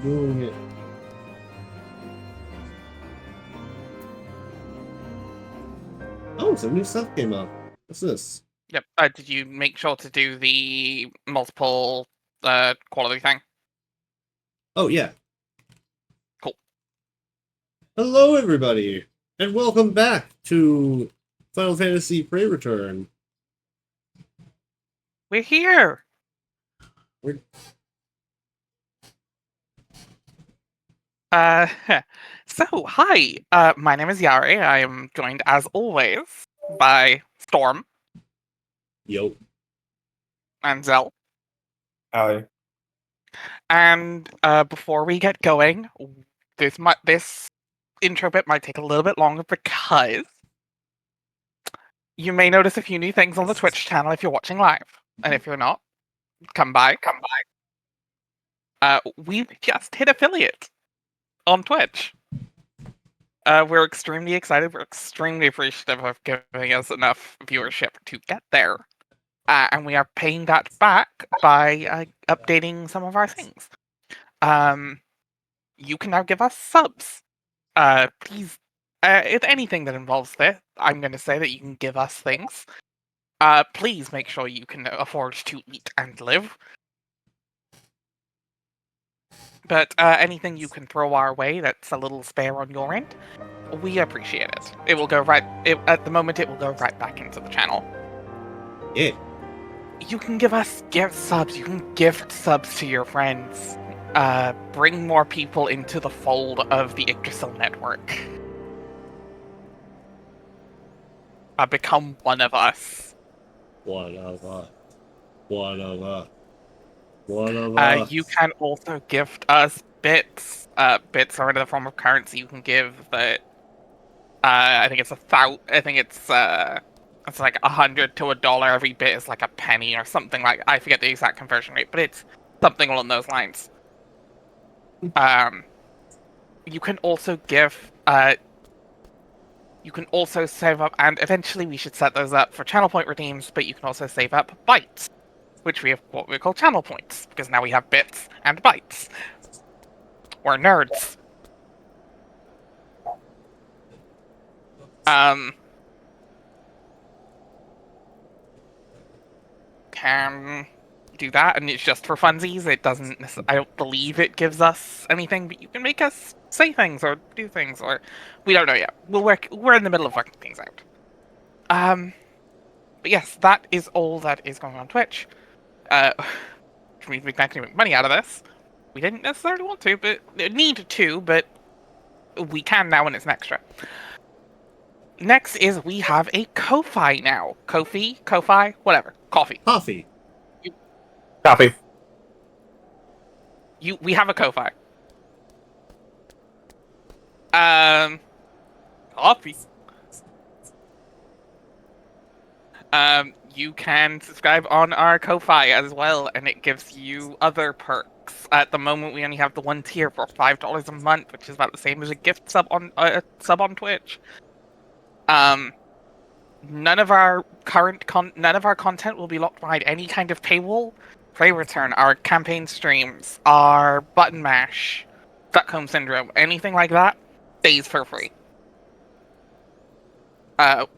Doing it. Oh, some new stuff came up. What's this? Yep. Did you make sure to do the multiple quality thing? Oh, yeah. Cool. Hello, everybody, and welcome back to Final Fantasy Pre-Return. We're here! We're... Uh, so, hi. My name is Yari. I am joined, as always, by Storm Yo. and Zell. Allie. And before we get going, this intro bit might take a little bit longer because you may notice a few new things on the Twitch channel if you're watching live. And if you're not, come by. We've just hit affiliate on Twitch. We're extremely excited. We're extremely appreciative of giving us enough viewership to get there. And we are paying that back by updating some of our things. You can now give us subs. Please, if anything that involves this, I'm going to say that you can give us things. Please make sure you can afford to eat and live. But anything you can throw our way that's a little spare on your end, we appreciate it. It will go right... at the moment, it will go right back into the channel. Yeah. You can give us gift subs. You can gift subs to your friends. Bring more people into the fold of the Yggdrasil network. Become one of us. One of us. One of us. One of us. You can also gift us bits. Bits are in the form of currency. You can give that. I think it's it's like $100 to $1. Every bit is like a penny or something like. I forget the exact conversion rate, but it's something along those lines. You can also give. You can also save up, and eventually we should set those up for channel point redeems. But you can also save up bytes, which we have what we call channel points, because now we have bits and bytes. We're nerds. Can do that, and it's just for funsies. It doesn't. I don't believe it gives us anything, but you can make us say things or do things, or we don't know yet. We're in the middle of working things out. But yes, that is all that is going on Twitch. Which means we can actually make money out of this. We didn't necessarily want to, but need to, but we can now, and it's an extra. Next is we have a Ko-Fi now. Ko-Fi, whatever. Coffee. Coffee. Copy. We have a Ko-Fi. Coffee. You can subscribe on our Ko-Fi as well, and it gives you other perks. At the moment, we only have the one tier for $5 a month, which is about the same as a gift sub on Twitch. None of our content will be locked behind any kind of paywall. Play return, our campaign streams, our button mash, Stockholm syndrome, anything like that stays for free.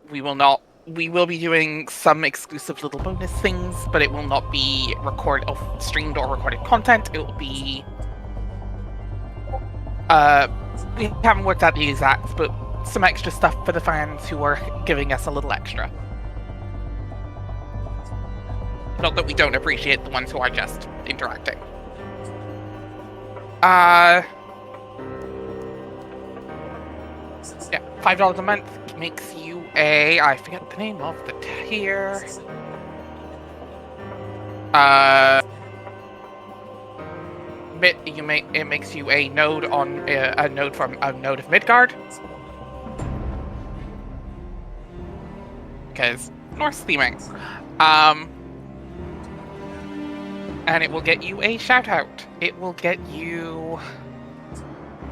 We will be doing some exclusive little bonus things, but it will not be streamed or recorded content. It will be we haven't worked out the exacts, but some extra stuff for the fans who are giving us a little extra. Not that we don't appreciate the ones who are just interacting. Yeah, $5 a month makes you I forget the name of the tier. It makes you a node on a node of Midgard. Because Norse theming. And it will get you a shout out. It will get you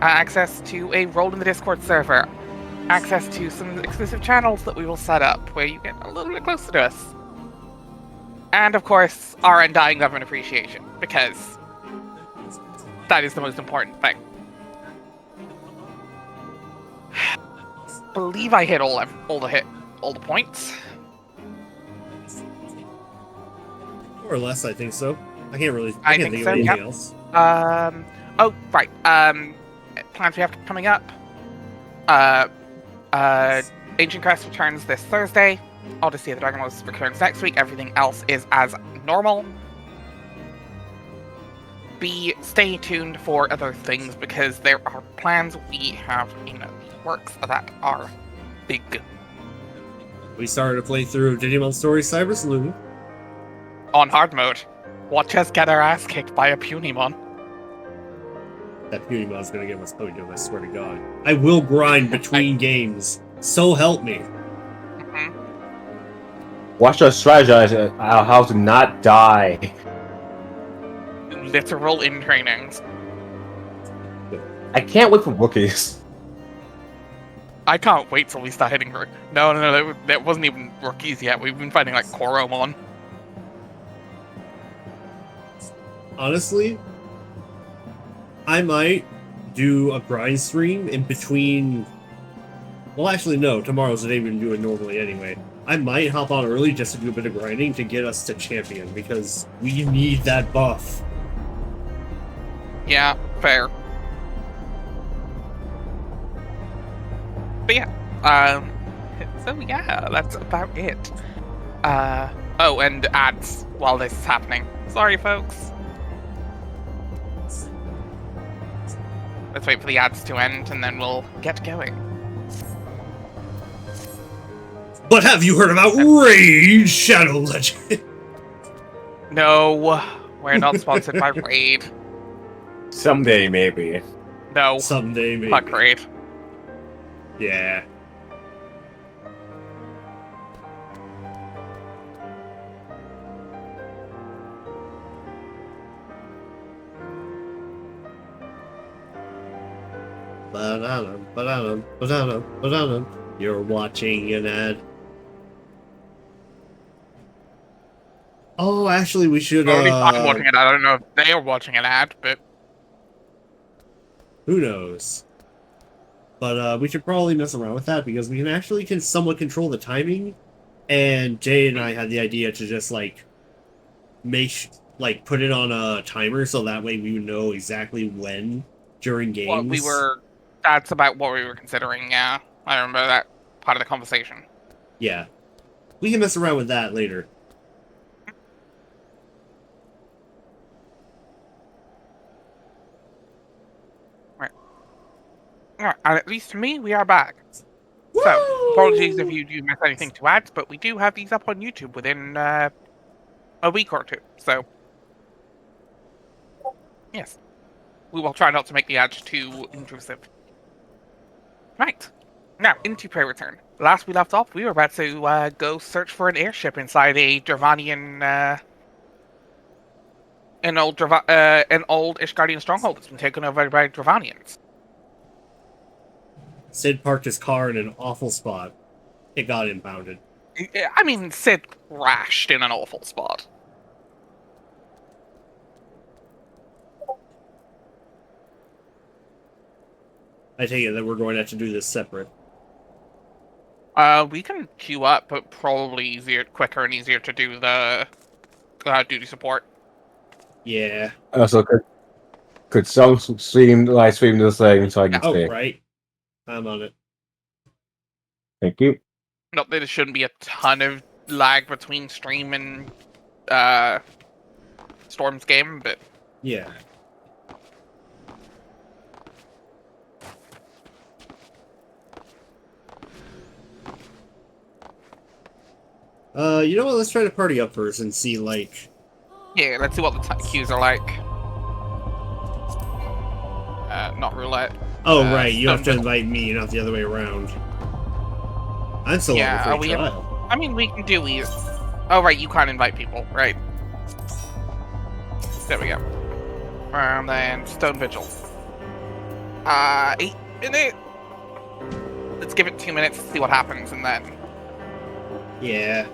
access to a role in the Discord server. Access to some exclusive channels that we will set up where you get a little bit closer to us. And of course, our undying love and appreciation. Because That is the most important thing. Believe I hit all the points. More or less, I think so. I can't I think think of so, anything yep. else. Oh, right. Plans we have coming up. Ancient Crest returns this Thursday. Odyssey of the Dragon Lords returns next week. Everything else is as normal. Stay tuned for other things because there are plans we have in the works that are big. We started to play through Digimon Story Cyber Saloon. On hard mode. Watch us get our ass kicked by a Punimon. That Punimon's gonna get what's coming to him, I swear to God. I will grind between games. So help me. Watch us strategize how to not die. Literal in trainings. I can't wait for rookies. I can't wait till we start hitting her. No, that wasn't even rookies yet. We've been fighting like Koromon. Honestly, I might do a grind stream in between. Well, actually, no. Tomorrow's the day we do it normally anyway. I might hop on early just to do a bit of grinding to get us to champion because we need that buff. Yeah, fair. But yeah, so yeah, that's about it. Oh, and ads while this is happening. Sorry, folks. Let's wait for the ads to end and then we'll get going. But have you heard about Raid Shadow Legend? No, we're not sponsored by Raid. Someday, maybe. No, Someday, maybe. fuck Raid. Yeah. Ba-da-dum. You're watching an ad. Oh, actually, we should. I'm watching an ad. I don't know if they are watching an ad, but Who knows? But we should probably mess around with that because we can somewhat control the timing. And Jay and I had the idea to just like put it on a timer so that way we would know exactly when during games. that's about what we were considering. Yeah, I remember that part of the conversation. Yeah, we can mess around with that later. Alright, and at least for me, we are back. Woo! So, apologies if you do miss anything to ads, but we do have these up on YouTube within a week or two. So, yes, we will try not to make the ads too intrusive. Right, now into Prey Return. Last we left off, we were about to go search for an airship inside a Dravanian, an old Ishgardian stronghold that's been taken over by Dravanians. Sid parked his car in an awful spot. It got impounded. I mean, Sid crashed in an awful spot. I take it that we're going to have to do this separate. We can queue up, but probably quicker and easier to do the duty support. Yeah. Also, could some live stream this thing so I can Oh, stay? right. I'm on it. Thank you. Not that there shouldn't be a ton of lag between stream and Storm's game, but Yeah. You know what? Let's try to party up first and see, like... yeah, let's see what the queues are like. Not roulette. Oh, right, you have to Stone invite me, not the other way around. I'm still Yeah, on the we free have- trial. I mean, we can do either. Oh, right, you can't invite people, right? There we go. And then Stone Vigil. 8 minutes. Let's give it 2 minutes to see what happens, and then Yeah.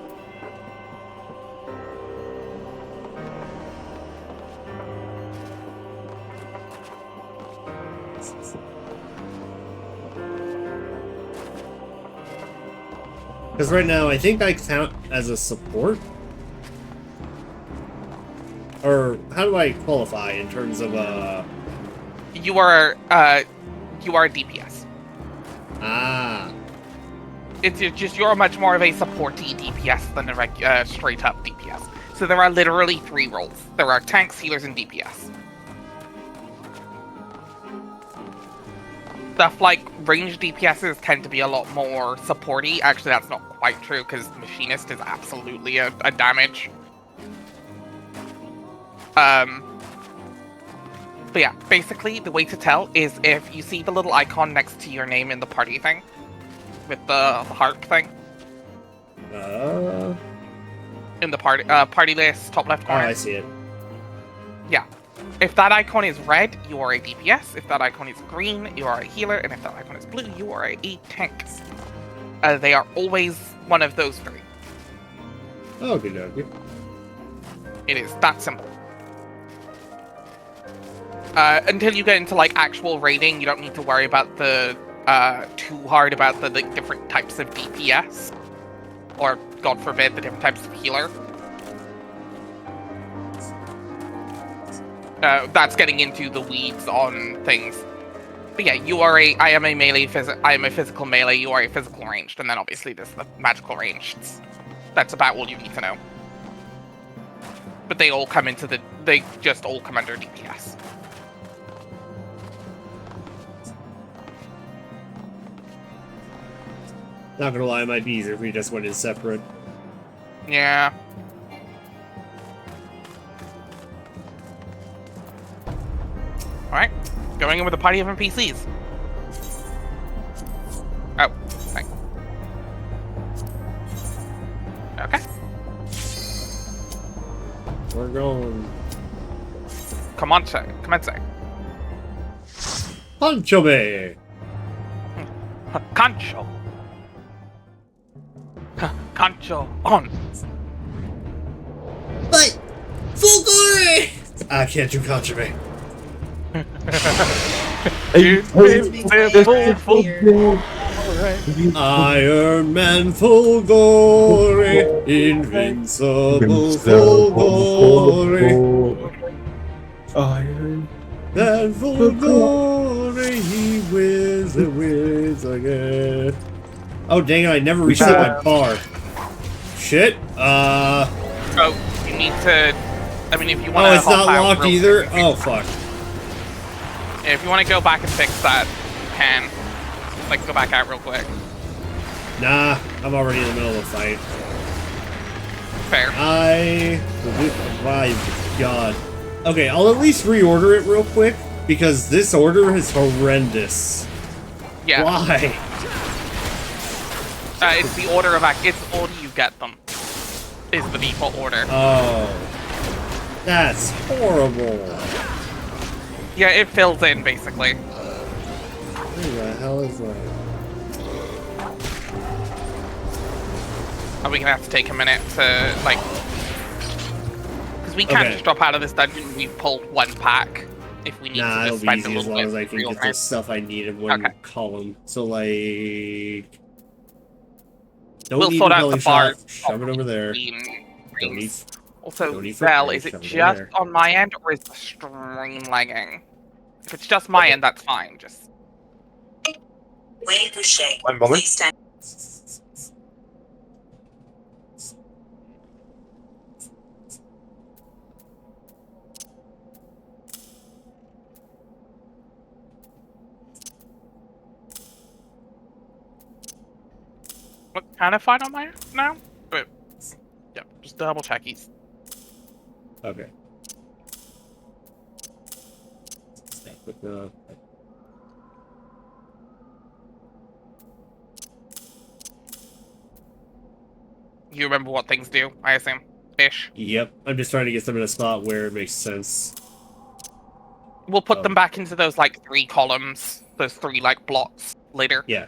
Because right now, I think I count as a support. Or how do I qualify in terms of You are DPS. Ah. It's just you're much more of a supporty DPS than a straight up DPS. So there are literally 3 roles. There are tanks, healers, and DPS. Stuff like ranged DPSs tend to be a lot more supporty. Actually, that's not quite true because machinist is absolutely a damage. But yeah, basically the way to tell is if you see the little icon next to your name in the party thing, with the heart thing. In the party list, top left Oh, corner. I see it. Yeah. If that icon is red, you are a DPS. If that icon is green, you are a healer. And if that icon is blue, you are a tank. They are always one of those 3. Oh, good job. It is that simple. Until you get into like actual raiding, you don't need to worry about the too hard about the different types of DPS, or God forbid, the different types of healer. That's getting into the weeds on things. But yeah, I am a physical melee. You are a physical ranged, and then obviously there's the magical ranged. That's about all you need to know. But they just all come under DPS. Not gonna lie, it might be easier if we just went in separate. Yeah. Alright. Going in with a party of NPCs. Oh, thank. Okay. We're going. Come on, sir. Come on, sir. Pancho me! Concho. Concho on. But full glory! I can't do Pancho me. Iron Man full glory, invincible full glory. Iron Man full glory, he wins again. Oh dang it, I never reset my bar. Shit, Oh, you need to. I mean, if you want to. oh, it's not locked either? Oh, fuck. If you want to go back and fix that, you can. Like, go back out real quick. Nah, I'm already in the middle of a fight. Fair. My god. Okay, I'll at least reorder it real quick, because this order is horrendous. Yeah. Why? It's the order of it's the order you get them. Is the default order. Oh. That's horrible. Yeah, it fills in, basically. Where the hell is that? Are we gonna have to take a minute to, like... Because we can't just drop out of this dungeon. We've pulled 1 pack. If we need Nah, to it'll just be spend easy a as little long bit as I can get the stuff I need in one column. So, like... Don't we'll need sort a out belly the bars. shot. Shove it over there. Don't need... Also, need Val, footprint, is it shove it just over there. on my end, or is the stream lagging? If it's just my end, that's fine. Just... One moment. Look kind of fine on my end now, but... Yeah, just double checkies. Okay. You remember what things do, I assume? Ish. Yep, I'm just trying to get them in a spot where it makes sense. We'll put them back into those, like, 3 columns. Those 3, like, blocks later. Yeah.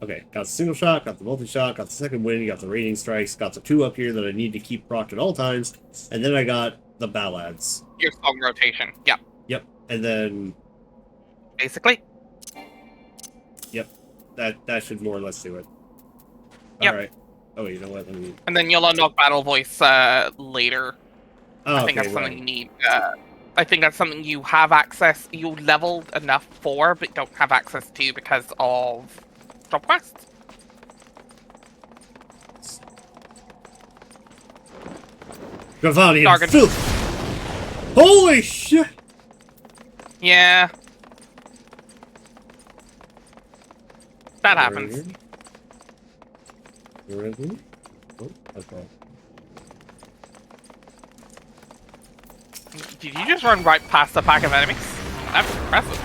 Okay, got the single shot, got the multi-shot, got the second wind, got the raiding strikes, got the 2 up here that I need to keep procced at all times, and then I got the ballads. Your song rotation. Yep. Yep, and then... Basically. Yep, that should more or less do it. Yep. Alright. Oh, you know what? Let me... And then you'll unlock battle voice later. Oh, I think okay, that's something right. you need. I think that's something you have access, you leveled enough for, but don't have access to because of job quests. Gravani and Jargon. filth! Holy shit! Yeah. That happens. Really? Oh, okay. Did you just run right past the pack of enemies? That's impressive.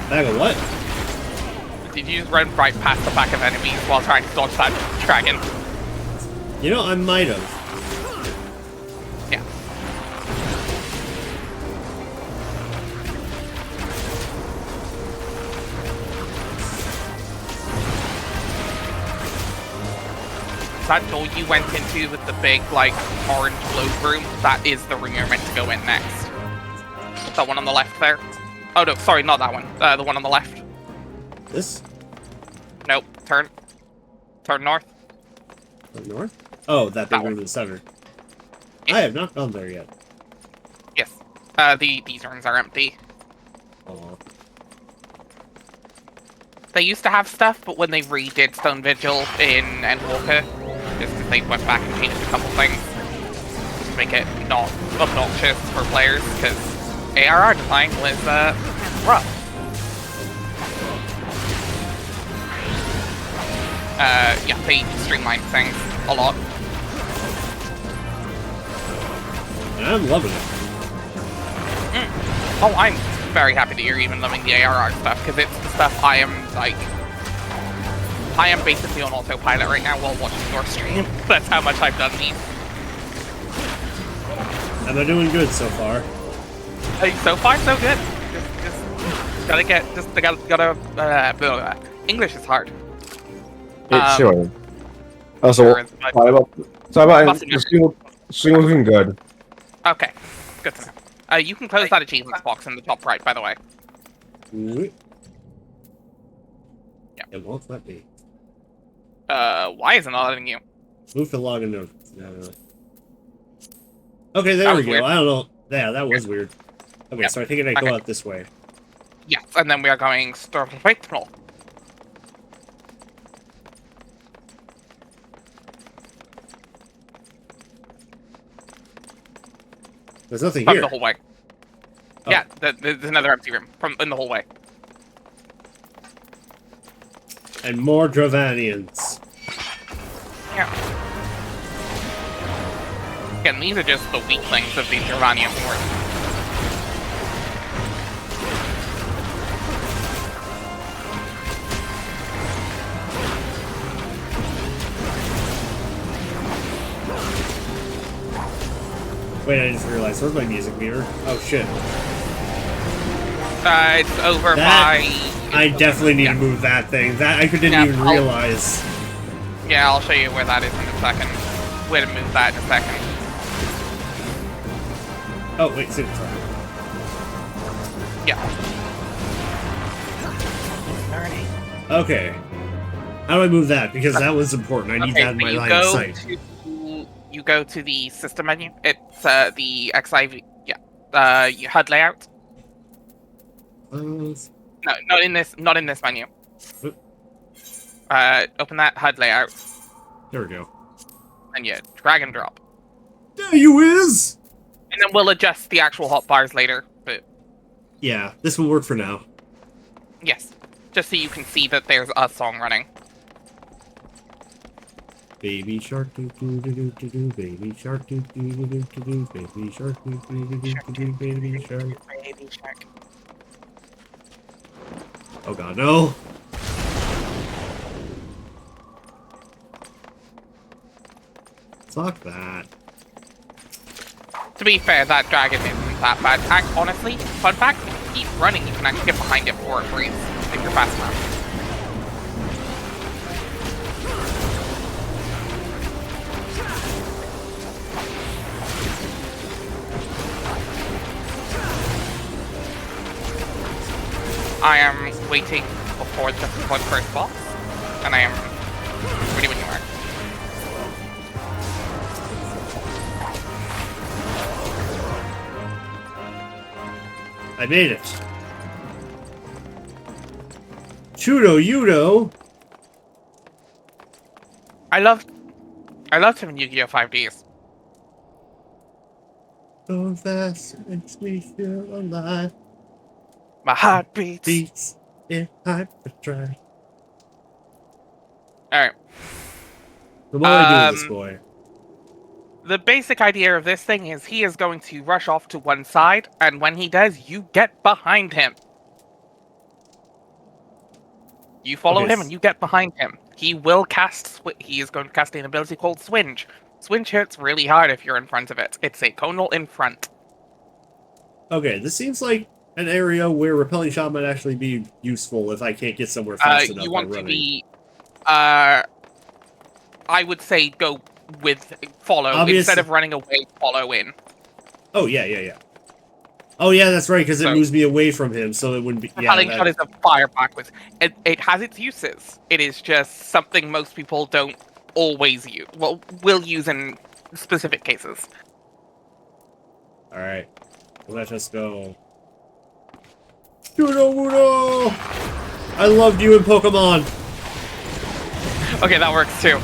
Bag of what? Did you just run right past the pack of enemies while trying to dodge that dragon? You know, I might have. Yeah. That door you went into with the big, like, orange globe room, that is the room you're meant to go in next. That one on the left there. Oh no, sorry, not that one. The one on the left. This? Nope, turn. Turn north. Up north? Oh, that big That room one. in the center. Yeah. I have not gone there yet. Yes. These rooms are empty. Aw. They used to have stuff, but when they redid Stone Vigil in Endwalker, just because they went back and changed a couple things to make it not obnoxious for players, because ARR design was rough. Yeah, they streamlined things a lot. And I'm loving it. Oh, I'm very happy that you're even loving the ARR stuff, because it's the stuff I am, like... I am basically on autopilot right now while watching your stream. That's how much I've done these. Am I doing good so far? So far, so good. Just gotta get... English is hard. It's sure. Also, Sure is, but- sorry about Mustn't the stream looking good. Okay, good to know. You can close that achievements box in the top right, by the way. Yeah. Yeah. It won't let me. Why isn't it letting you? Move to login note. No. Okay, there That we was go. weird. I don't know. Yeah, that was weird. Okay, Yeah. so I think I go Okay. out this way. Yes, and then we are going straight north. There's nothing From here. the hallway. Oh. Yeah, there's another empty room in the hallway. And more Dravanians. Yeah. Again, these are just the weaklings of the Gervanian horde. Wait, I just realized. Where's my music meter? Oh, shit. It's over That- by... I definitely need yeah. to move that thing. That I didn't Yeah, even I'll- realize. Yeah, I'll show you where that is in a second. Way to move that in a second. Oh, wait, see, sorry. Yeah. Okay. How do I move that? Because that was important. I need that in so my you line of go sight. you go to the system menu. It's the XIV. Yeah. HUD layout. No, not in this. Not in this menu. Oop. Open that HUD layout, There we go. and yeah, drag and drop, There you is! and then we'll adjust the actual hotbars later. But Yeah, this will work for now. yes, just so you can see that there's a song running. Baby shark doo doo doo doo doo doo, baby shark doo doo doo doo doo doo, baby shark doo doo doo doo doo, baby shark. Baby shark. Oh god, no! Fuck that. To be fair, that dragon isn't that bad. Honestly, fun fact: if you keep running, you can actually get behind it before it breathes if you're fast enough. I am waiting before the first boss, and I am Ready when you are. I made it. Chudo Yudo. I loved him in Yu-Gi-Oh! 5Ds. So fast, it makes me feel alive. My heart beats. Beats in hyperdrive. Alright. So what do I do with this boy? The basic idea of this thing is he is going to rush off to one side, and when he does, you get behind him. You follow him and you get behind him. He will cast... He is going to cast an ability called Swinge. Swinge hits really hard if you're in front of it. It's a conal in front. Okay, this seems like an area where repelling shot might actually be useful if I can't get somewhere fast enough You by want to running. be... I would say go with follow. Obviously. Instead of running away, follow in. Oh, yeah. Oh, yeah, that's right, because it So- moves me away from him, so it wouldn't be... Yeah, Repelling shot is a fire backwards. It has its uses. It is just something most people don't always use. Well, will use in specific cases. Alright. Let us go. Chudo Wudo! I loved you in Pokemon! Okay, that works too.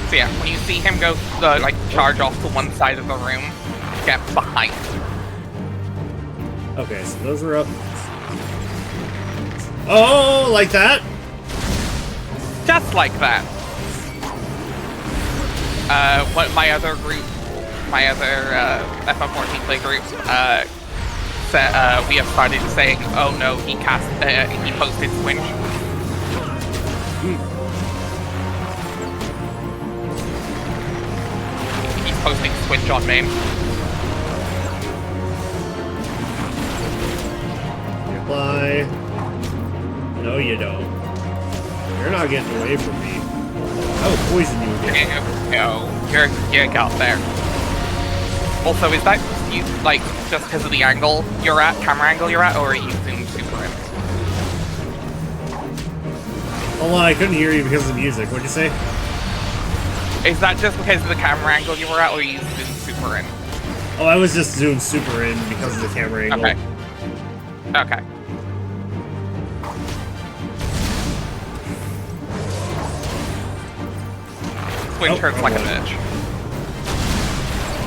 So yeah, when you see him go, like, charge off to one side of the room, get behind. Okay, so those are up. Oh, like that? Just like that. What my other group, my other FF14 play group, we have started saying, "Oh no, he posted Swinge." He's posting Swinge on main. Reply. No, you don't. You're not getting away from me. I will poison you again. You got there. Also, is that you, like, just because of the angle you're at, camera angle you're at, or are you zoomed super in? Hold on, I couldn't hear you because of the music. What'd you say? Is that just because of the camera angle you were at, or are you zoomed super in? Oh, I was just zoomed super in because of the camera angle. Okay. Okay. Swing turns like a bitch.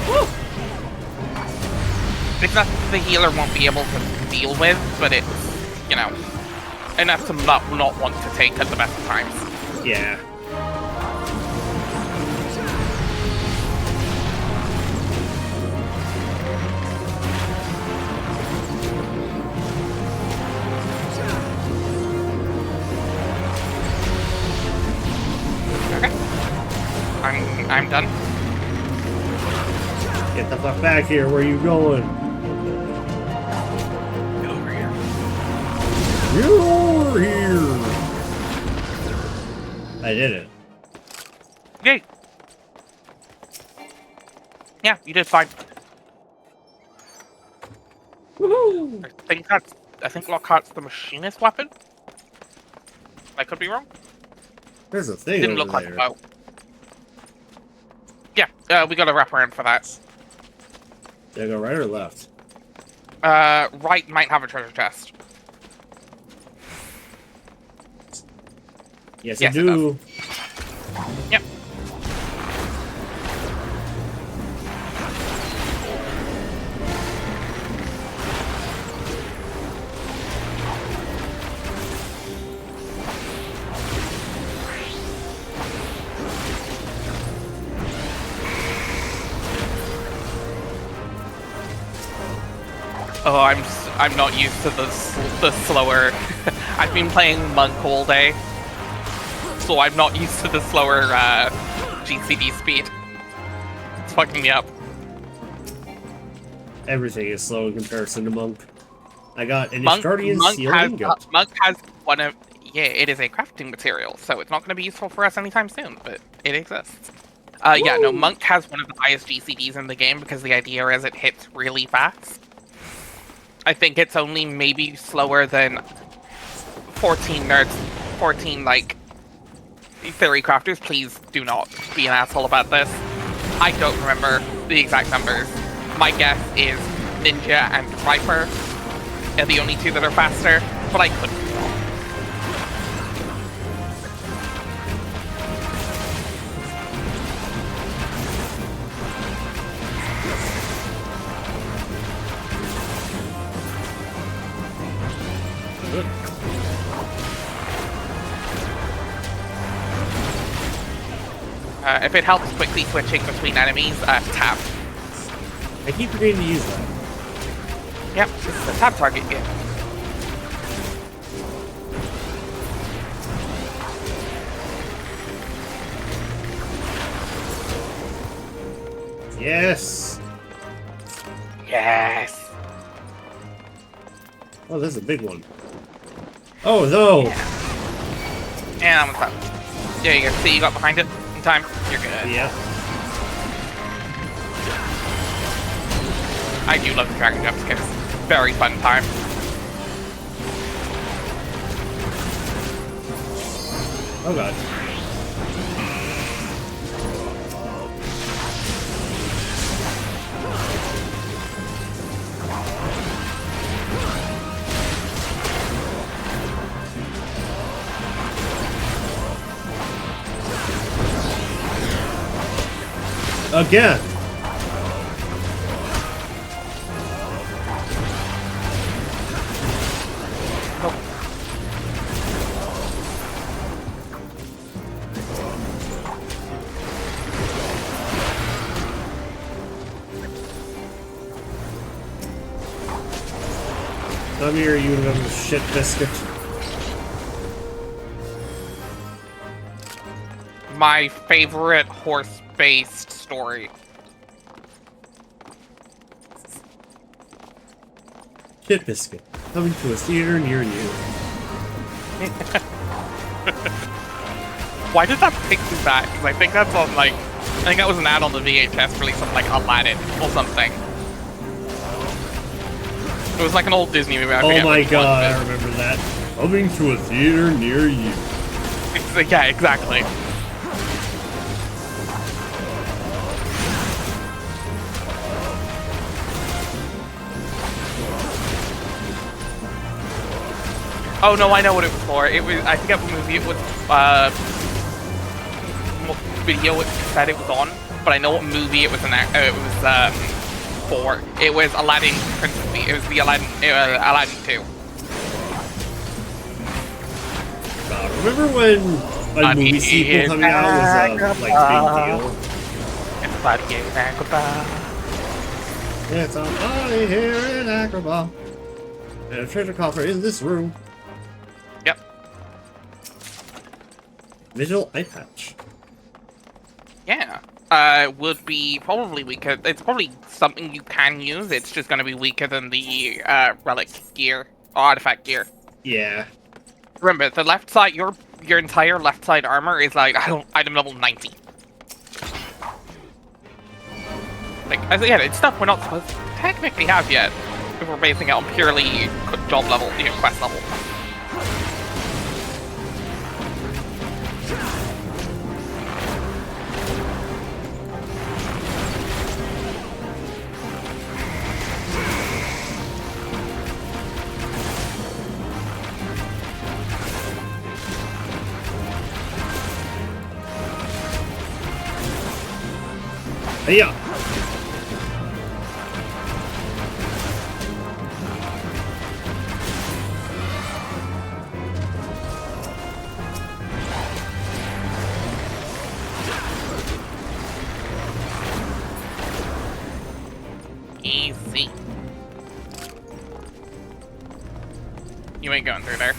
Woo! It's nothing the healer won't be able to deal with, but it's, you know, enough to not want to take at the best of times. Yeah. Okay. I'm done. Get the fuck back here. Where are you going? Get over here. Get over here. I did it. Yay! Yeah, you did fine. Woohoo! I think Lockhart's the machinist weapon. I could be wrong. There's a thing Didn't over look like a there. bow. Yeah, we got to wrap around for that. Did I go right or left? Right might have a treasure chest. Yes, Yes, I it do. Yep. Oh, I'm not used to the slower. I've been playing Monk all day, so I'm not used to the slower GCD speed. It's fucking me up. Everything is slow in comparison to Monk. I got an Monk Guardian Seal has Ingot. Monk has one of it is a crafting material, so it's not going to be useful for us anytime soon, but it exists. Yeah, no, Monk has one of the highest GCDs in the game because the idea is it hits really fast. I think it's only maybe slower than 14 nerds FF14, like, theory crafters, please do not be an asshole about this. I don't remember the exact numbers. My guess is Ninja and Viper are the only two that are faster, but I could be wrong. If it helps quickly switching between enemies, tab. I keep forgetting to use that. Yep, this is a tab target game. Yes! Yes! Oh, this is a big one. Oh, no! Yeah. And I'm on top. There you go. See, you got behind it in time. You're good. Yeah. I do love the dragon jump skins. Very fun time. Oh, God. Again! Come here, you little shit biscuit. My favorite horse-based story. Shit biscuit. Coming to a theater near you. Why did that take me back? Because I think that's on, like... I think that was an ad on the VHS release of, like, Aladdin or something. It was like an old Disney movie. I Oh forget my which one, god, I but- remember that. Coming to a theater near you. Yeah, exactly. Oh no, I know what it was for. It was, I forget what movie it was, what video it said it was on, but I know what movie it was for. It was Aladdin Princess Peach. It was the Aladdin 2. Remember when a movie sequel coming out was a like big deal? Everybody get an Agrabah. It's a party here in Agrabah. And a treasure coffer in this room. Yep. Visual eye patch. Yeah. Would be probably weaker. It's probably something you can use. It's just going to be weaker than the relic gear or artifact gear. Yeah. Remember, the left side, your entire left side armor is like item level 90. Like, as again, it's stuff we're not supposed to technically have yet, if we're basing it on purely job level, quest level. Yeah. Easy. You ain't going through there.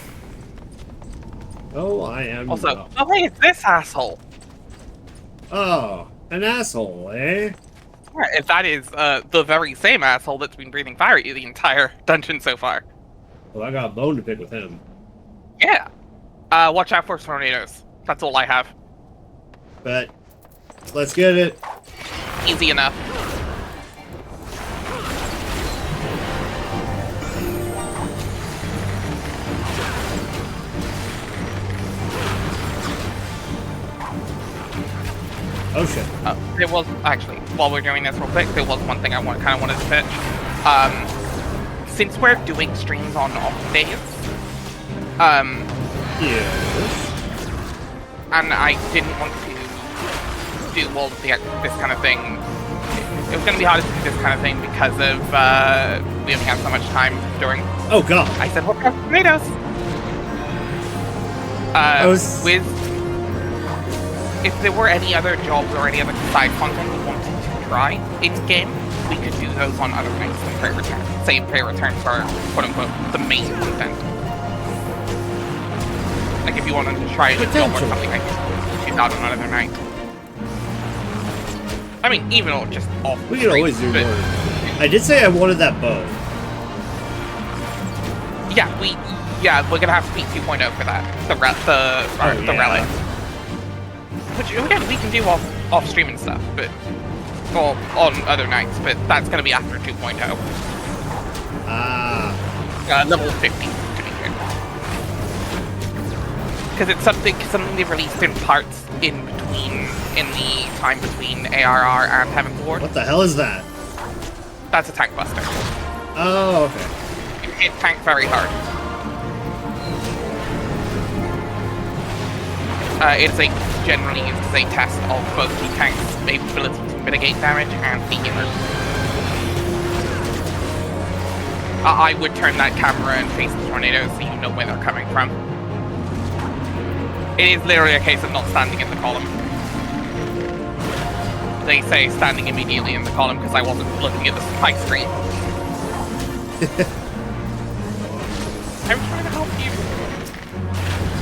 Oh, I am. Also, not. oh hey, it's this asshole. Oh, an asshole, eh? Yeah, if that is the very same asshole that's been breathing fire at you the entire dungeon so far. Well, I got a bone to pick with him. Yeah. Watch out for tornadoes. That's all I have. But let's get it. Easy enough. Oh shit. There was actually, while we're doing this real quick, there was one thing I kind of wanted to pitch. Since we're doing streams on off days, Yes. and I didn't want to do all of this kind of thing. It was going to be hard to do this kind of thing because of we only have so much time during. Oh god. I said, "What about tomatoes?" If there were any other jobs or any other side content we wanted to try in game, we could do those on other nights than Prey Return. Say Prey Return for quote-unquote the main content. Like if you wanted to try a job or something, I could do that on another night. I mean, even or just off. We can always do more. I did say I wanted that bow. Yeah, we're gonna have to beat 2.0 for that. The relic. Which again we can do off stream and stuff, but or on other nights, but that's gonna be after 2.0. Level 50 to be fair. Because it's something they released in parts in the time between ARR and Heaven's Ward. What the hell is that? That's a tank buster. Oh, okay. It hit tank very hard. It's generally used as a test of both the tank's ability to mitigate damage and the healer. I would turn that camera and face the tornadoes so you know where they're coming from. It is literally a case of not standing in the column. They say standing immediately in the column because I wasn't looking at the supply screen. I'm trying to help you.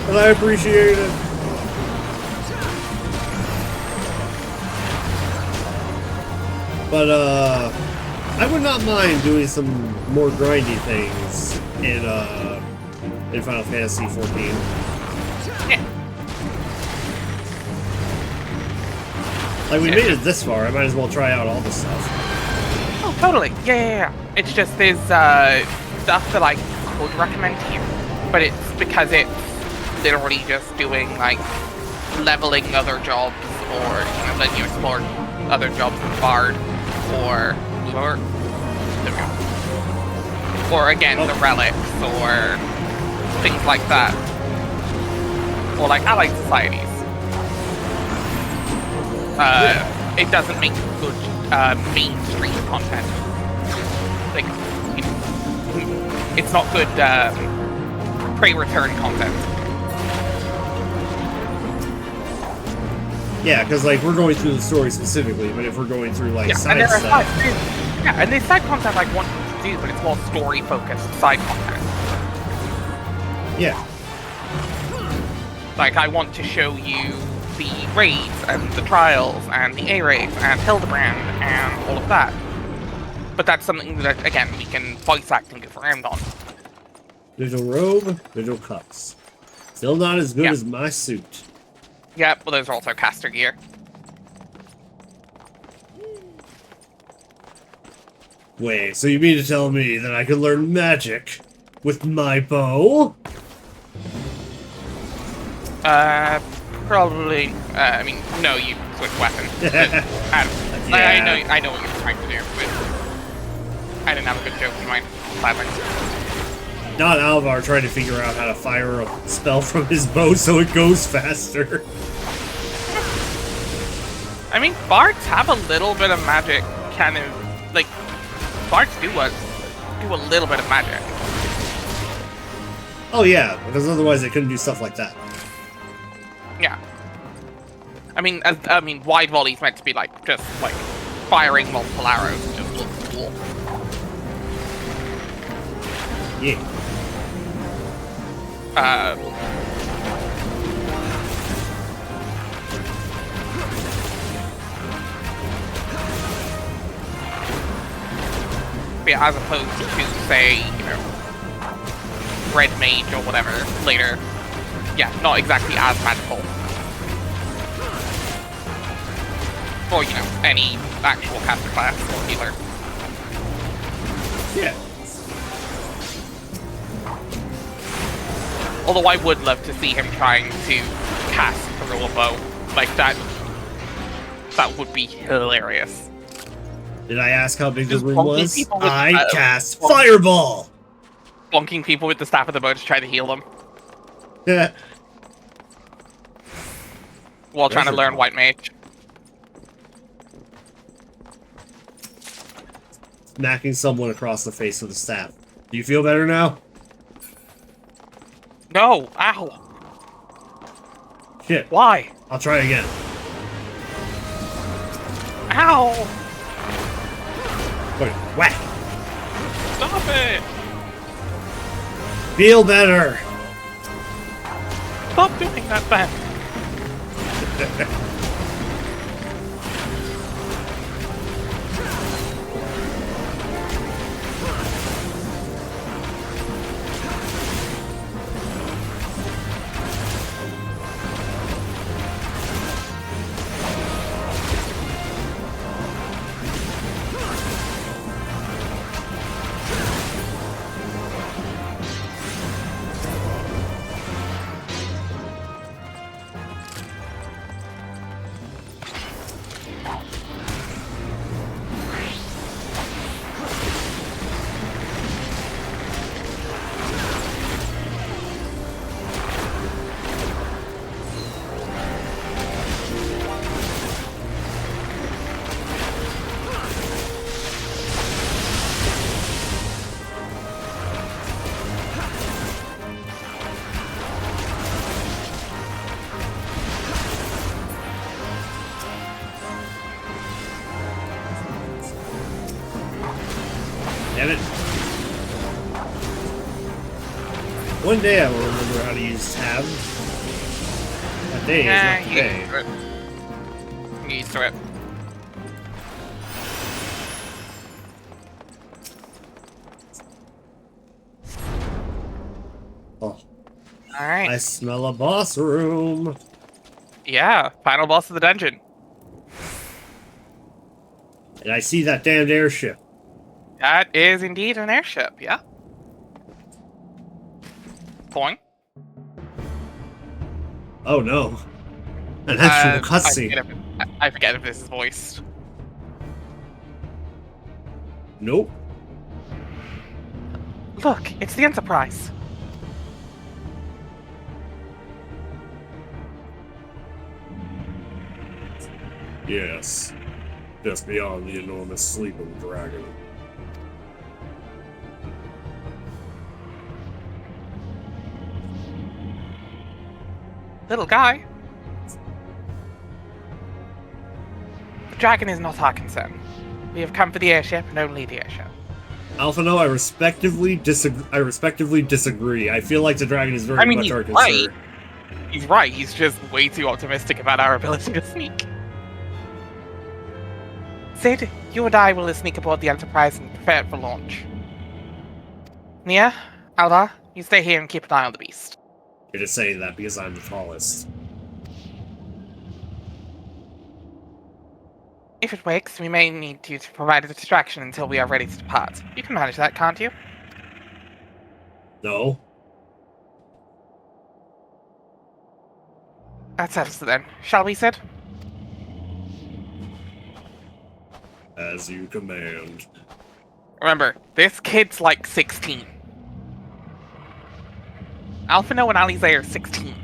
And I appreciate it. But, I would not mind doing some more grindy things in Final Fantasy XIV. Yeah. Like, we made it this far, I might as well try out all this stuff. Oh, totally. Yeah. It's just there's stuff that I could recommend to you, but it's because it's literally just doing, like, leveling other jobs or, letting you explore other jobs with Bard. Or there we go. Or again, the relics, or things like that. Or like allied societies. It doesn't make good mainstream content. Like, it's not good Prey Return content. Yeah, because like we're going through the story specifically, but if we're going through like side stuff, and there's side content I want to do, but it's more story-focused side content. Yeah. Like I want to show you the raids and the trials and the A raids and Hildebrand and all of that. But that's something that again we can voice act and goof around on. Digital robe, digital cups. Still not as good as my suit. Yeah, well, there's also caster gear. Wait, so you mean to tell me that I could learn magic with my bow? Probably. I mean, no, you switch weapon. I know what you're trying to do, but I didn't have a good joke in mind. Sadly. Not Alvar trying to figure out how to fire a spell from his bow so it goes faster. I mean, bards have a little bit of magic, kind of, like, bards do a little bit of magic. Oh yeah, because otherwise they couldn't do stuff like that. Yeah. I mean, wide volley's meant to be like, just, like, firing multiple arrows, just looks cool. Yeah. Yeah, as opposed to, say, Red Mage or whatever later. Yeah, not exactly as magical. Or, any actual caster class or healer. Yeah. Although I would love to see him trying to cast through a bow like that. That would be hilarious. Did I ask how big the Just room bonking was? people with, I cast bonk- Fireball! Bonking people with the staff of the bow to try to heal them Yeah. while trying to Treasure learn talk. White Mage. Smacking someone across the face with a staff. Do you feel better now? No! Ow! Shit. Why? I'll try again. Ow! Wait, whack! Stop it! Feel better! Stop doing that then! Damn it. One day I will remember how to use tab. That day is Nah, not you today. used to it. You used to it. Oh, Alright. I smell a boss room. Yeah, final boss of the dungeon. And I see that damned airship. That is indeed an airship, yeah. Point. Oh no. An actual cutscene. I forget if this is voiced. Nope. Look, it's the Enterprise. Yes. Just beyond the enormous sleeping dragon. Little guy. The dragon is not our concern. We have come for the airship and only the airship. Alphano, I respectively disagree. I feel like the dragon is very much he's our right. concern. He's right, he's just way too optimistic about our ability to sneak. Sid, you and I will sneak aboard the Enterprise and prepare it for launch. Nia, Aldar, you stay here and keep an eye on the beast. You're just saying that because I'm the tallest. If it wakes, we may need you to provide a distraction until we are ready to depart. You can manage that, can't you? No? That settles it then. Shall we, Sid? As you command. Remember, this kid's like 16. Alphino and Alize are 16.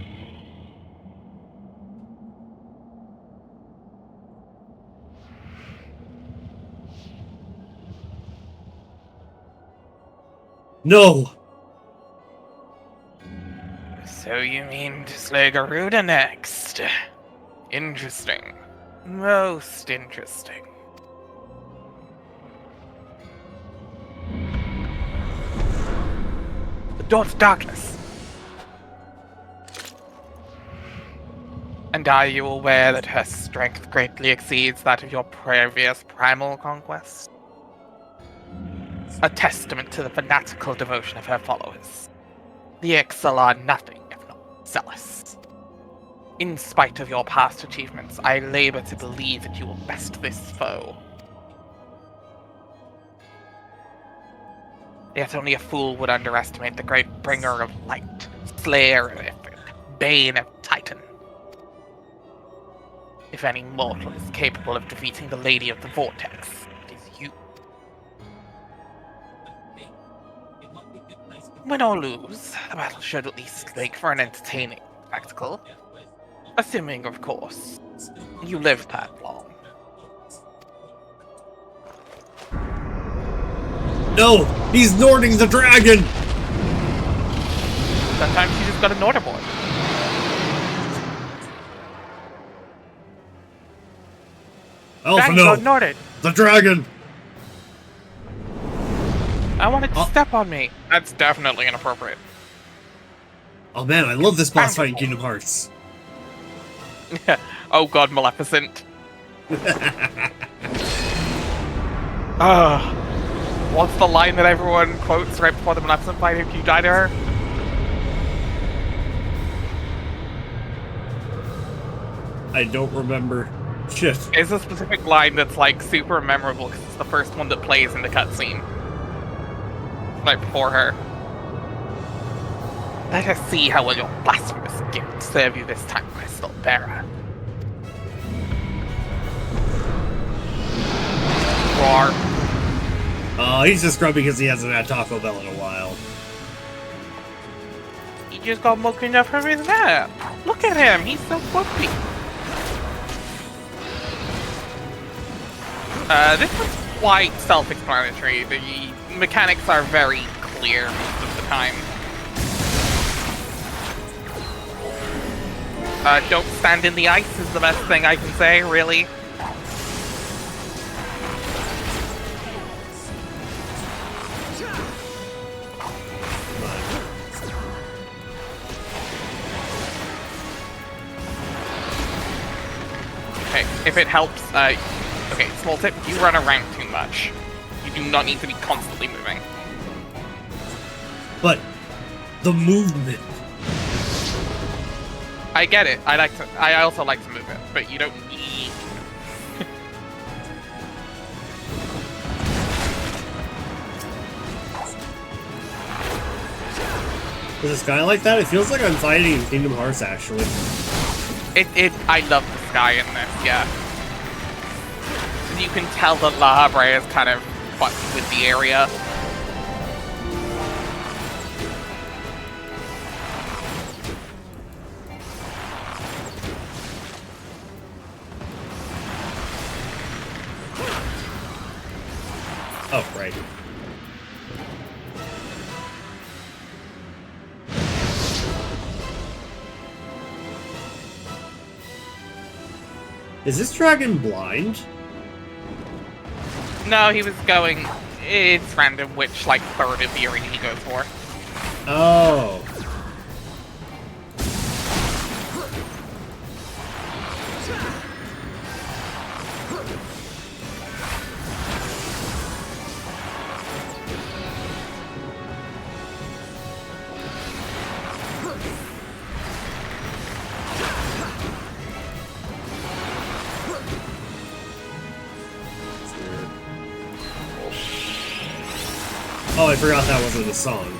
No! So you mean to slay Garuda next? Interesting. Most interesting. The door to darkness. And are you aware that her strength greatly exceeds that of your previous primal conquest? A testament to the fanatical devotion of her followers. The Ixal are nothing if not zealous. In spite of your past achievements, I labor to believe that you will best this foe. Yet only a fool would underestimate the great bringer of light, slayer of Ifrit, bane of Titan. If any mortal is capable of defeating the Lady of the Vortex, it is you. Win or lose, the battle should at least make for an entertaining spectacle. Assuming, of course, you live that long. No! He's Nording the dragon! Sometimes you just gotta Norderboard. Alpha, Dragon no! got Norded. The dragon! I wanted to step on me. That's definitely inappropriate. Oh man, I love this boss fight in Kingdom Hearts. Oh god, Maleficent. What's the line that everyone quotes right before the Maleficent fight if you die to her? I don't remember. Shit. It's a specific line that's like super memorable because it's the first one that plays in the cutscene. Right before her. Let us see how will your blasphemous gift serve you this time, Crystal Bearer. Roar. He's just grumpy because he hasn't had Taco Bell in a while. He just got milk enough from his nap. Look at him, he's so grumpy. This was quite self-explanatory. The mechanics are very clear most of the time. Don't stand in the ice is the best thing I can say, really. Okay, if it helps, okay, small tip, you run around too much. You do not need to be constantly moving. But the movement. I get it. I also like to move it, but you don't need. Is this guy like that? It feels like I'm fighting in Kingdom Hearts, actually. I love the sky in this, yeah. You can tell that La Habra is kind of fucked with the area. Oh, right. Is this dragon blind? No, he was going. It's random which, like, third of the arena he goes for. Oh. Oh, I forgot that wasn't a song.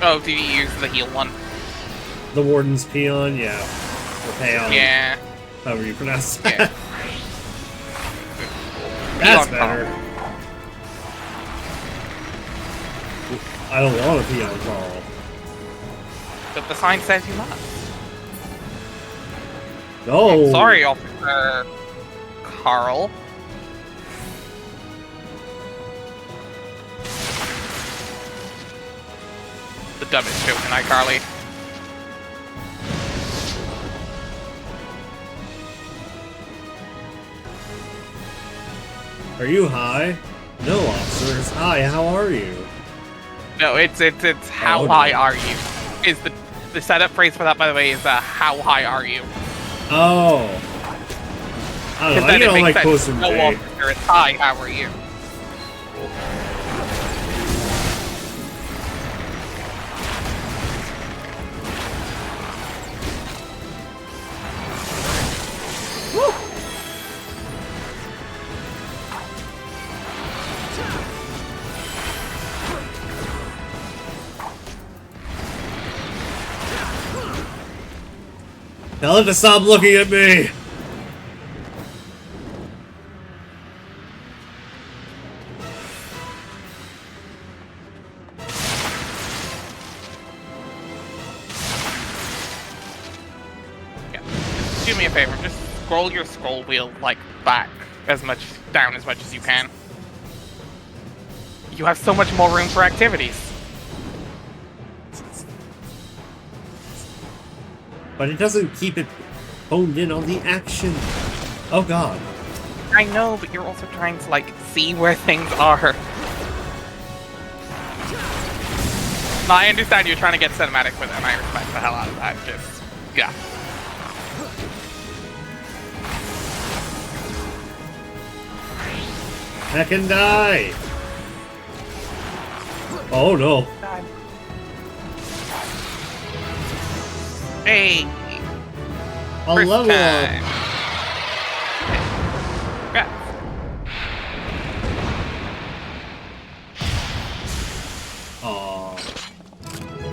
Oh, did you use the heal one? The Warden's Peon, yeah. Or Peon. Yeah. However you pronounce that. Yeah. That's Peon better. I don't want a Peon Call. But the sign says you must. No! Sorry, Officer Carl. The dumbest joke in iCarly. Are you high? No, officers. Hi, how are you? No, it's how Oh, high no. are you? Is the setup phrase for that, by the way, is how high are you? Oh. I don't know, I then get it all my makes quotes sense. from No Jay. officer is hi, how are you? Tell it to stop looking at me! Do me a favor, just scroll your scroll wheel, like, back down as much as you can. You have so much more room for activities. But it doesn't keep it honed in on the action. Oh god. I know, but you're also trying to, like, see where things are. No, I understand you're trying to get cinematic with it, and I respect the hell out of that. Just, yeah. I can die! Oh no. Hey! A First level time. up! Yeah. Aw.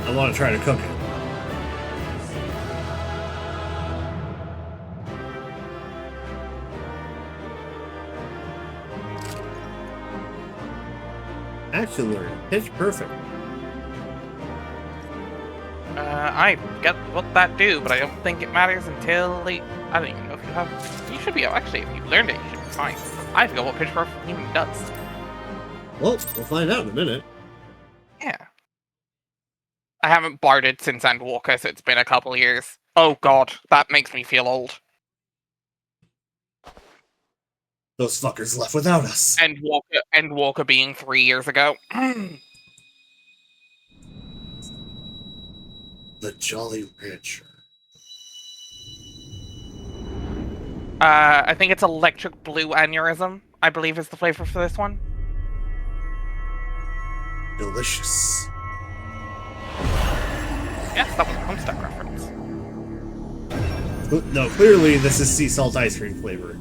I want to try to cook it. Action learn. Pitch perfect. I get what that do, but I don't think it matters until I don't even know if you have. You should be actually. If you've learned it, you should be fine. I forgot what pitch perfect even does. Well, we'll find out in a minute. Yeah. I haven't barded since Endwalker, so it's been a couple years. Oh god, that makes me feel old. Those fuckers left without us. Endwalker being 3 years ago. The Jolly Rancher. I think it's electric blue aneurysm, I believe is the flavor for this one. Delicious. Yes, that was a Homestuck reference. No, clearly this is sea salt ice cream flavor.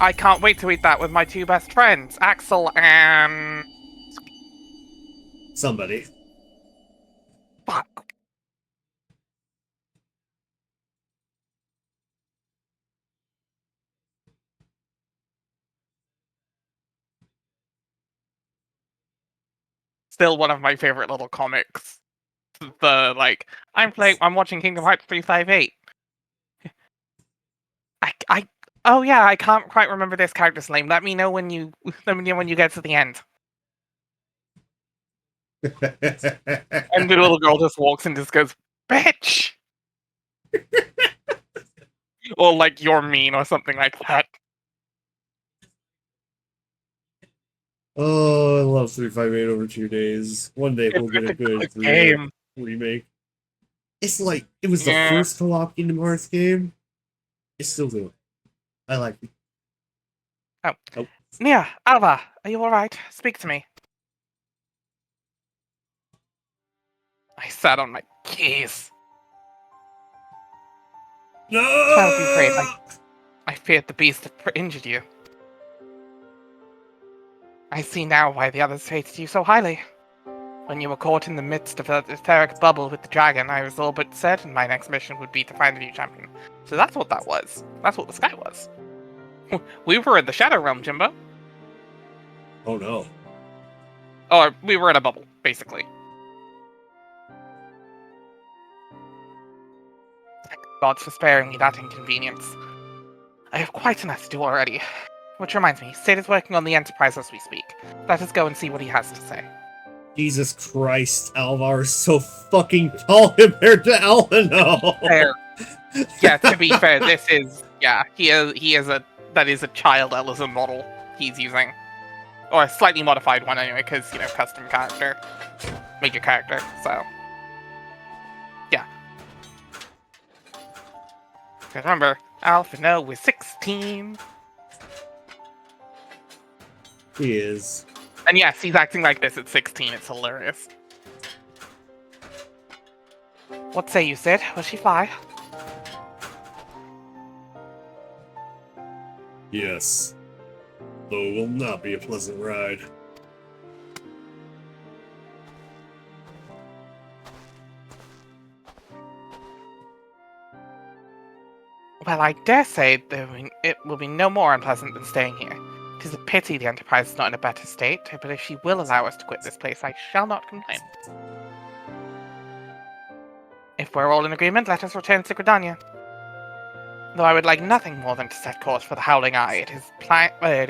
I can't wait to eat that with my two best friends, Axel and... Somebody. Fuck. Still one of my favorite little comics. The, like, I'm watching Kingdom Hearts 358. Oh yeah, I can't quite remember this character's name. Let me know when you get to the end. And the little girl just walks and just goes, "Bitch!" Or like, "You're mean," or something like that. Oh, I love 358 over 2 days. One day we'll get a good game. remake. It's like, it was the Yeah. first co-op Kingdom Hearts game. It's still good. I like it. Oh. Nia, Alva, are you alright? Speak to me. I sat on my keys. No! Child, be afraid. I feared the beast that injured you. I see now why the others hated you so highly. When you were caught in the midst of that etheric bubble with the dragon, I was all but certain my next mission would be to find a new champion. So that's what that was. That's what the sky was. We were in the Shadow Realm, Jimbo. Oh no. Or we were in a bubble, basically. Thank God for sparing me that inconvenience. I have quite enough to do already. Which reminds me, Sid is working on the Enterprise as we speak. Let us go and see what he has to say. Jesus Christ, Alvar is so fucking tall compared to Alvino. Fair. Yeah, to be fair, this is that is a child Ellison model he's using. Or a slightly modified one anyway, because, you know, custom character. Major character, so. Yeah. Because remember, Alphino was 16. He is. And yes, he's acting like this at 16, it's hilarious. What say you, Sid? Will she fly? Yes. Though it will not be a pleasant ride. Well, I dare say it will be no more unpleasant than staying here. 'Tis a pity the Enterprise is not in a better state, but if she will allow us to quit this place, I shall not complain. If we're all in agreement, let us return to Gridania. Though I would like nothing more than to set course for the Howling Eye, it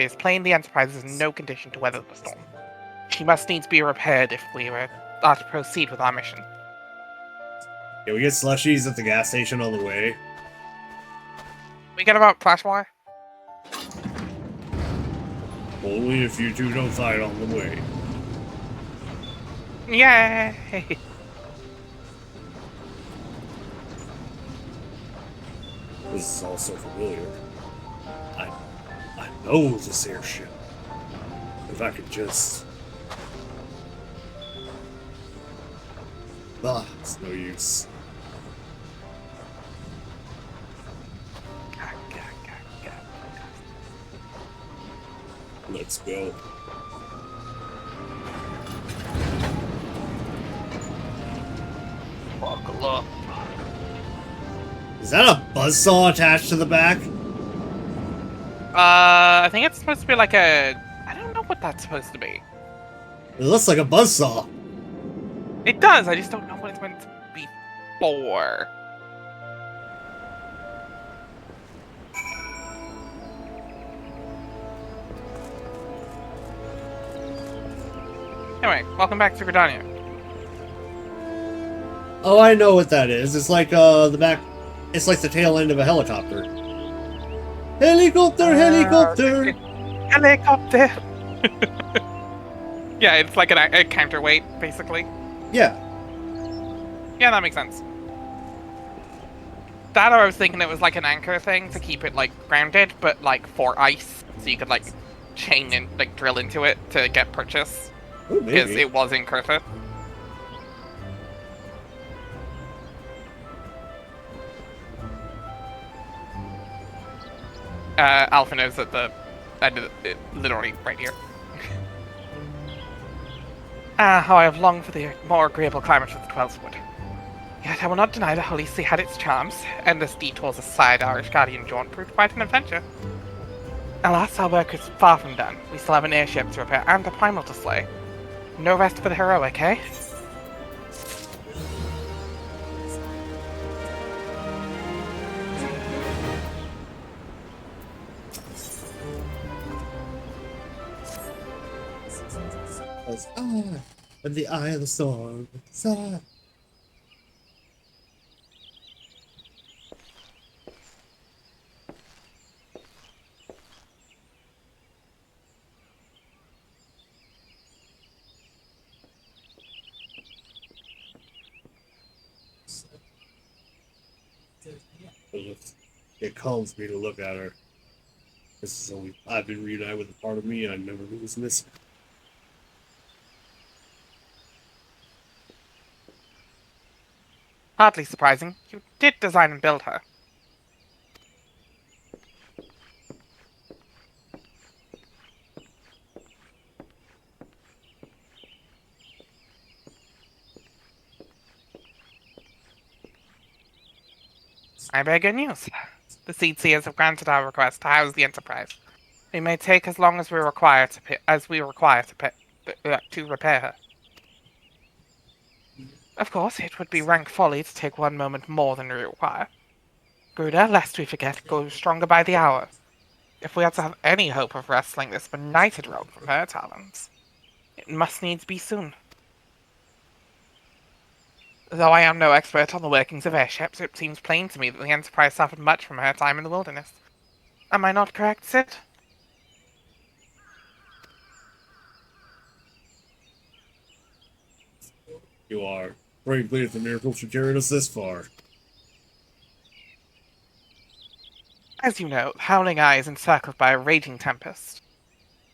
is plain the Enterprise is in no condition to weather the storm. She must needs be repaired if we are to proceed with our mission. Can we get slushies at the gas station on the way? We get about Flashwire? Only if you two don't fight on the way. Yay! This is all so familiar. I know this airship. If I could just... it's no use. Let's go. Buckle up. Is that a buzzsaw attached to the back? I think it's supposed to be like a... I don't know what that's supposed to be. It looks like a buzzsaw. It does, I just don't know what it's meant to be for. Anyway, welcome back to Gridania. Oh, I know what that is. It's like the back. It's like the tail end of a helicopter. Helicopter, helicopter. Helicopter. Yeah, it's like a counterweight, basically. Yeah. Yeah, that makes sense. That or I was thinking it was like an anchor thing to keep it like grounded, but like for ice, so you could like chain and like drill into it to get purchase. Ooh, Because maybe. it was in Curta. Alpha knows at the end of it, literally right here. How I have longed for the more agreeable climate of the Twelfth Wood. Yet I will not deny the Holy See had its charms. Endless detours aside, our Ishgardian jaunt proved quite an adventure. Alas, our work is far from done. We still have an airship to repair and a primal to slay. No rest for the heroic, eh? In the eye of the storm. It calms me to look at her. This is only I've been reunited with a part of me I never knew was missing. Hardly surprising. You did design and build her. I bear good news. The Seed Seers have granted our request to house the Enterprise. It may take as long as we require to repair her. Of course, it would be rank folly to take one moment more than we require. Gruda, lest we forget, grows stronger by the hour. If we are to have any hope of wresting this benighted robe from her talons, it must needs be soon. Though I am no expert on the workings of airships, it seems plain to me that the Enterprise suffered much from her time in the wilderness. Am I not correct, Sid? You are. Frankly, it's a miracle for carrying us this far. As you know, the Howling Eye is encircled by a raging tempest,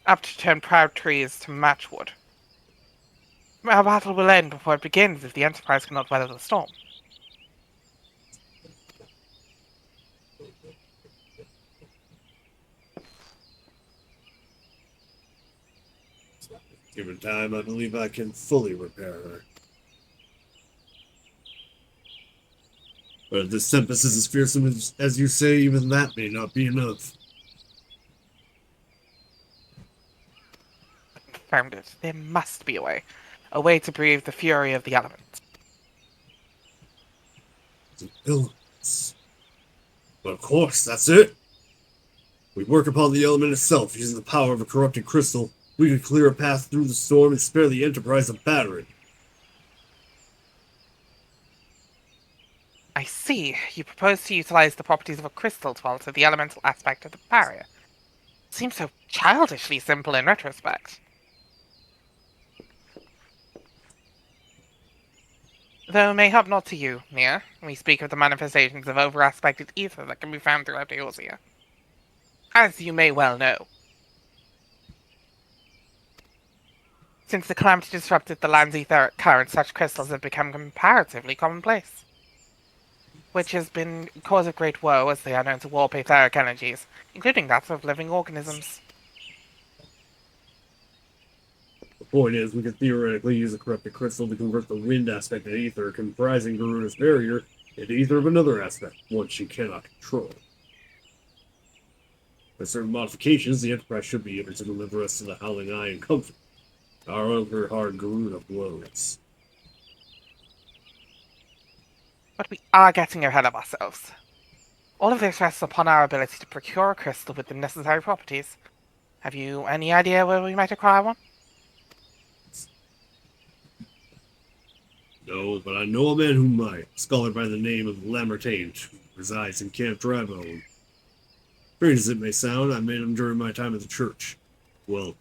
apt to turn proud trees to matchwood. Our battle will end before it begins if the Enterprise cannot weather the storm. Given time, I believe I can fully repair her. But if this tempest is as fearsome as you say, even that may not be enough. Confirmed it. There must be a way. A way to brave the fury of the elements. The elements. But of course, that's it. We work upon the element itself, using the power of a corrupted crystal. We could clear a path through the storm and spare the Enterprise a battering. I see. You propose to utilize the properties of a crystal to alter the elemental aspect of the barrier. Seems so childishly simple in retrospect. Though mayhap not to you, Nia. We speak of the manifestations of over-aspected ether that can be found throughout Eorzea. As you may well know. Since the calamity disrupted the land's etheric current, such crystals have become comparatively commonplace. Which has been cause of great woe as they are known to warp etheric energies, including that of living organisms. The point is, we could theoretically use a corrupted crystal to convert the wind aspect of ether comprising Garuda's barrier into ether of another aspect, one she cannot control. With certain modifications, the Enterprise should be able to deliver us to the Howling Eye in comfort. However hard Garuda blows. But we are getting ahead of ourselves. All of this rests upon our ability to procure a crystal with the necessary properties. Have you any idea where we might acquire one? No, but I know a man who might. A scholar by the name of Lamertain, who resides in Camp Drybone. Strange as it may sound, I met him during my time at the church. Well,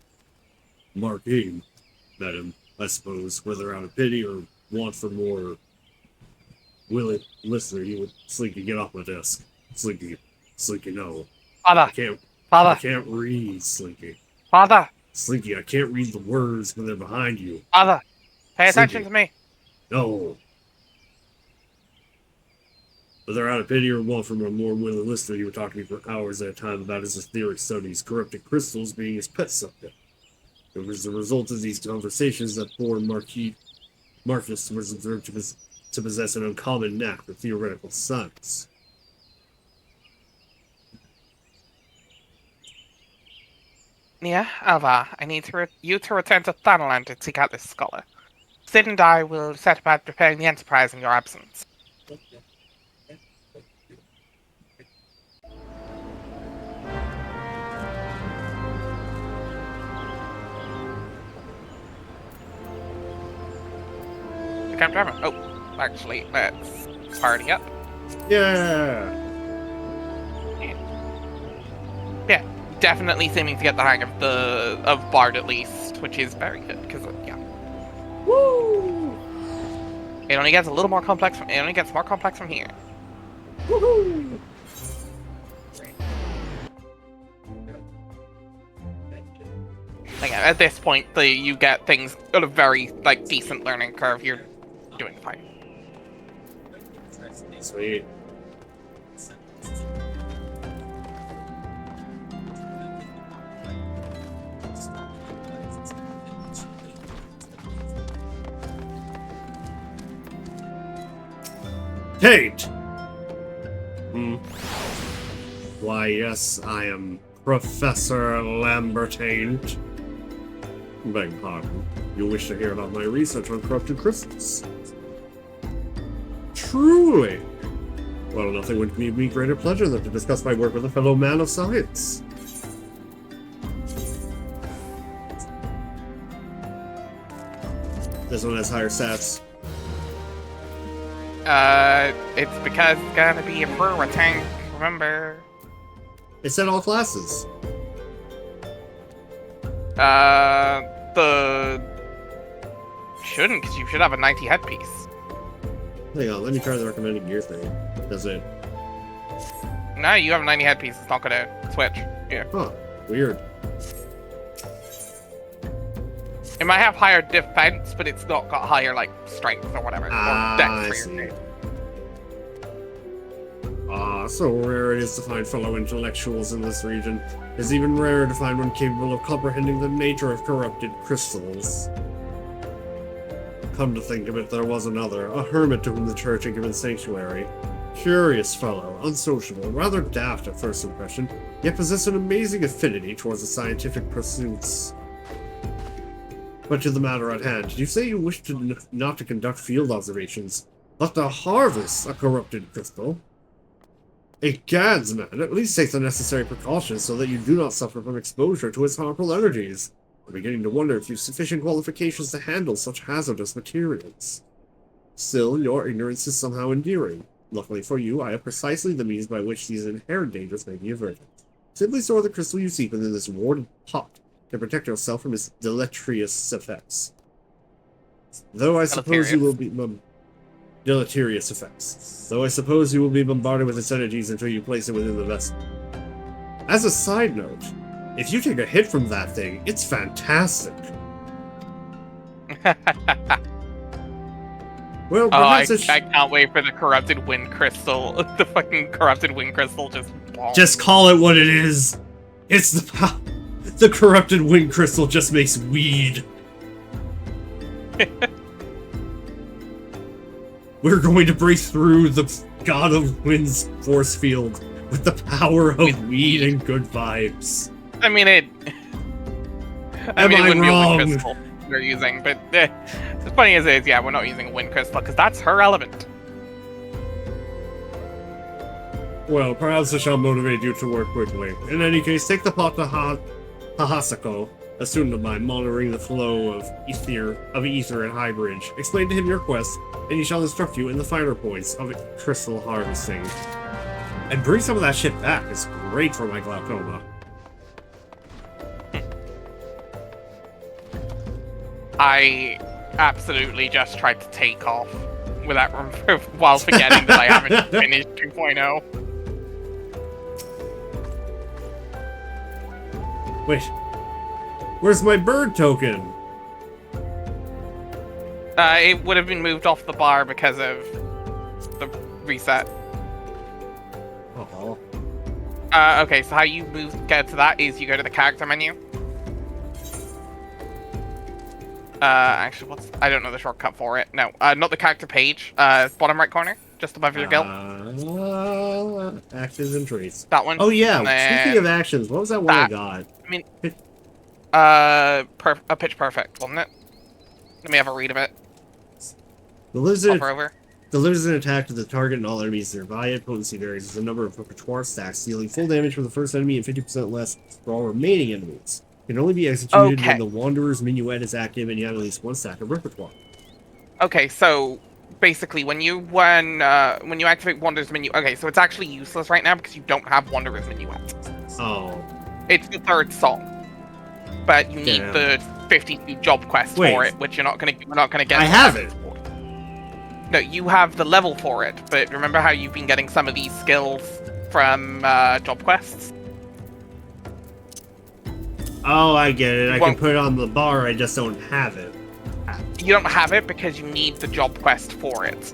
Mark Haim met him, I suppose, whether out of pity or want for more willing listener, he would Slinky, get off my desk. Slinky, no. Father! I Father! can't read, Slinky. Father! Slinky, I can't read the words when they're behind you. Father! Pay Slinky. attention to me! No. Whether out of pity or want from a more willing listener, he would talk to me for hours at a time about his etheric studies, corrupted crystals being his pet subject. It was the result of these conversations that poor Marcus was observed to possess an uncommon knack for theoretical science. Nia, Alva, I need you to return to Thanaland to seek out this scholar. Sid and I will set about preparing the Enterprise in your absence. Camp Driver. Oh, actually, let's party up. Yeah! Yeah, definitely seeming to get the hang of Bard at least, which is very good because yeah. Woo! It only gets a little more complex. It only gets more complex from here. Woohoo! Like at this point, you get things at a very decent learning curve. You're doing fine. Sweet. Kate! Why, yes, I am Professor Lambertain. Beg pardon. You wish to hear about my research on corrupted crystals? Truly! Well, nothing would give me greater pleasure than to discuss my work with a fellow man of science. This one has higher stats. It's because it's gonna be a brewer tank, remember? It said all classes. Shouldn't, because you should have a 90 headpiece. Hang on, let me try the recommended gear thing. Does it? No, you have a 90 headpiece, it's not gonna switch. Yeah. Huh. Weird. It might have higher defense, but it's not got higher, strength or whatever. Ah, or dex I for see. your name. So rare it is to find fellow intellectuals in this region. It's even rarer to find one capable of comprehending the nature of corrupted crystals. Come to think of it, there was another, a hermit to whom the church had given sanctuary. Curious fellow, unsociable, rather daft at first impression, yet possess an amazing affinity towards the scientific pursuits. But to the matter at hand, you say you wish to not to conduct field observations, but to harvest a corrupted crystal? Egads, man, at least take the necessary precautions so that you do not suffer from exposure to its harmful energies. I'm beginning to wonder if you have sufficient qualifications to handle such hazardous materials. Still, your ignorance is somehow endearing. Luckily for you, I have precisely the means by which these inherent dangers may be averted. Simply store the crystal you seek within this warded pot to protect yourself from its deleterious effects. Though I suppose you will be... deleterious effects. Though I suppose you will be bombarded with its energies until you place it within the vessel. As a side note, if you take a hit from that thing, it's fantastic. Well, I can't wait for the corrupted wind crystal. The fucking corrupted wind crystal just call it what it is. It's the corrupted wind crystal just makes weed. We're going to break through the God of Wind's force field with the power of weed and good vibes. I mean, it wouldn't be a wind crystal we're using, but as funny as it is, yeah, we're not using a wind crystal because that's her element. Well, perhaps it shall motivate you to work quickly. In any case, take the pot to Hahasako, a student of mine, monitoring the flow of ether at High Bridge. Explain to him your quest, and he shall instruct you in the finer points of crystal harvesting. And bring some of that shit back. It's great for my glaucoma. I absolutely just tried to take off without while forgetting that I haven't finished 2.0. Wait. Where's my bird token? It would have been moved off the bar because of the reset. Oh. Okay, so how you get to that is you go to the character menu. Actually, I don't know the shortcut for it. No, not the character page. Bottom right corner, just above your guild. Actions and traits. That one. Oh yeah. Speaking of actions, what was that one I got? I mean, a pitch perfect, wasn't it? Let me have a read of it. Delivers an attack to the target and all enemies nearby it. Potency varies with the number of repertoire stacks, dealing full damage for the first enemy and 50% less for all remaining enemies. Can only be executed when the Wanderer's Minuet is active and you have at least one stack of repertoire. Okay, so basically when you activate Wanderer's Minuet, okay, so it's actually useless right now because you don't have Wanderer's Minuet. Oh. It's the third song, but you need the 52 job quest for it, which we're not gonna get. I have it. No, you have the level for it, but remember how you've been getting some of these skills from job quests? Oh, I get it. I can put it on the bar, I just don't have it. You don't have it because you need the job quest for it.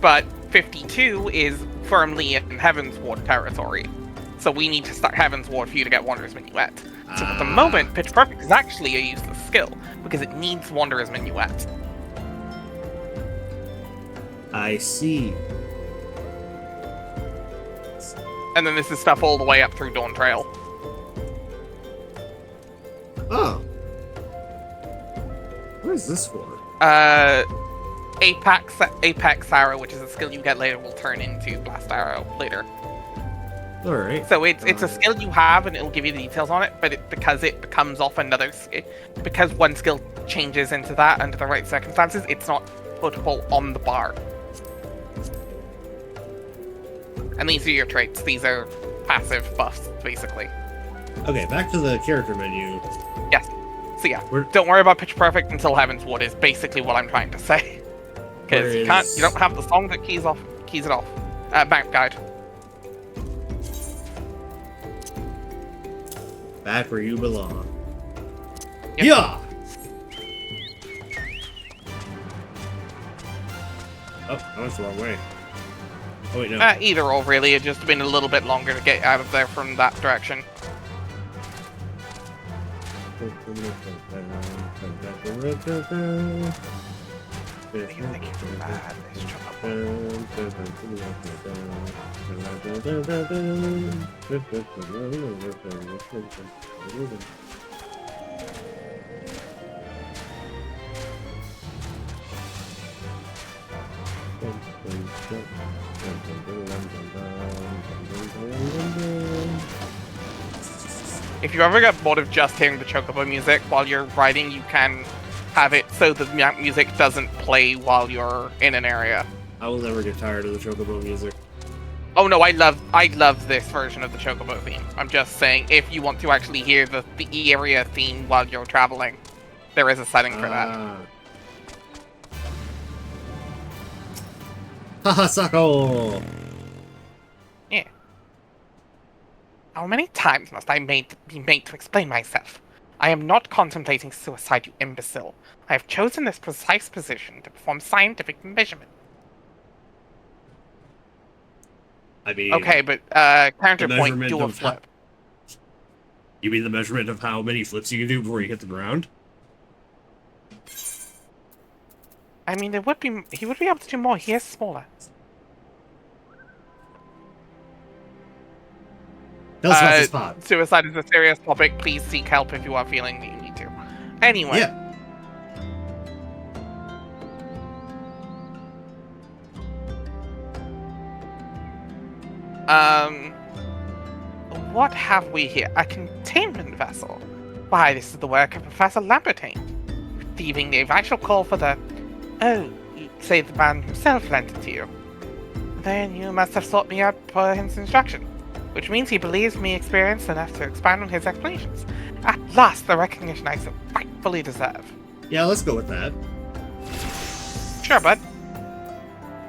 But 52 is firmly in Heaven's Ward territory. So we need to start Heaven's Ward for you to get Wanderer's Minuet. So at the moment, Pitch Perfect is actually a useless skill, because it needs Wanderer's Minuet. I see. And then this is stuff all the way up through Dawn Trail. Oh. What is this for? Apex Arrow, which is a skill you get later, will turn into Blast Arrow later. Alright. So it's a skill you have, and it'll give you the details on it, but because it becomes off another... Because one skill changes into that under the right circumstances, it's not putable on the bar. And these are your traits. These are passive buffs, basically. Okay, back to the character menu. Yes. So yeah, don't worry about Pitch Perfect until Heaven's Ward is basically what I'm trying to say. Because you don't have the song that keys it off. Map guide. Back where you belong. Yep. Yeah! Oh, that was the wrong way. Oh wait, no. Either or, really. It's just been a little bit longer to get out of there from that direction. you think you can ride this chocobo? If you ever get bored of just hearing the chocobo music while you're riding, you can have it so the music doesn't play while you're in an area. I will never get tired of the chocobo music. Oh no, I love this version of the chocobo theme. I'm just saying, if you want to actually hear the area theme while you're traveling, there is a setting for that. Haha, Sako! Yeah. How many times must I be made to explain myself? I am not contemplating suicide, you imbecile. I have chosen this precise position to perform scientific measurement. I mean... Okay, but counterpoint, do a flip. You mean the measurement of how many flips you can do before you hit the ground? I mean, he would be able to do more. He is smaller. Tell us about this spot. Suicide is a serious topic. Please seek help if you are feeling that you need to. Anyway. Yeah. What have we here? A containment vessel. Why, this is the work of Professor Lambertine. Receiving the eventual call for the... Oh, you say the man himself lent it to you. Then you must have sought me out for his instruction. Which means he believes me experienced enough to expand on his explanations. At last, the recognition I so rightfully deserve. Yeah, let's go with that. Sure, bud.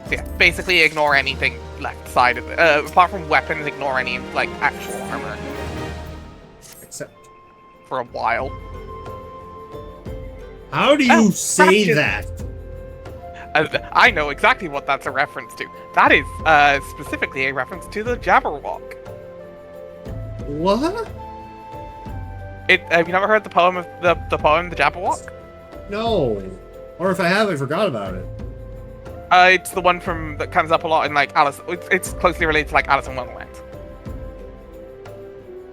So yeah, basically ignore anything left side of it. Apart from weapons, ignore any, like, actual armor. Except... For a while. How do you say that? I know exactly what that's a reference to. That is, specifically a reference to the Jabberwock. What? Have you never heard the poem of the poem, the Jabberwock? No. Or if I have, I forgot about it. It's the one that comes up a lot in like Alice. It's closely related to like Alice in Wonderland.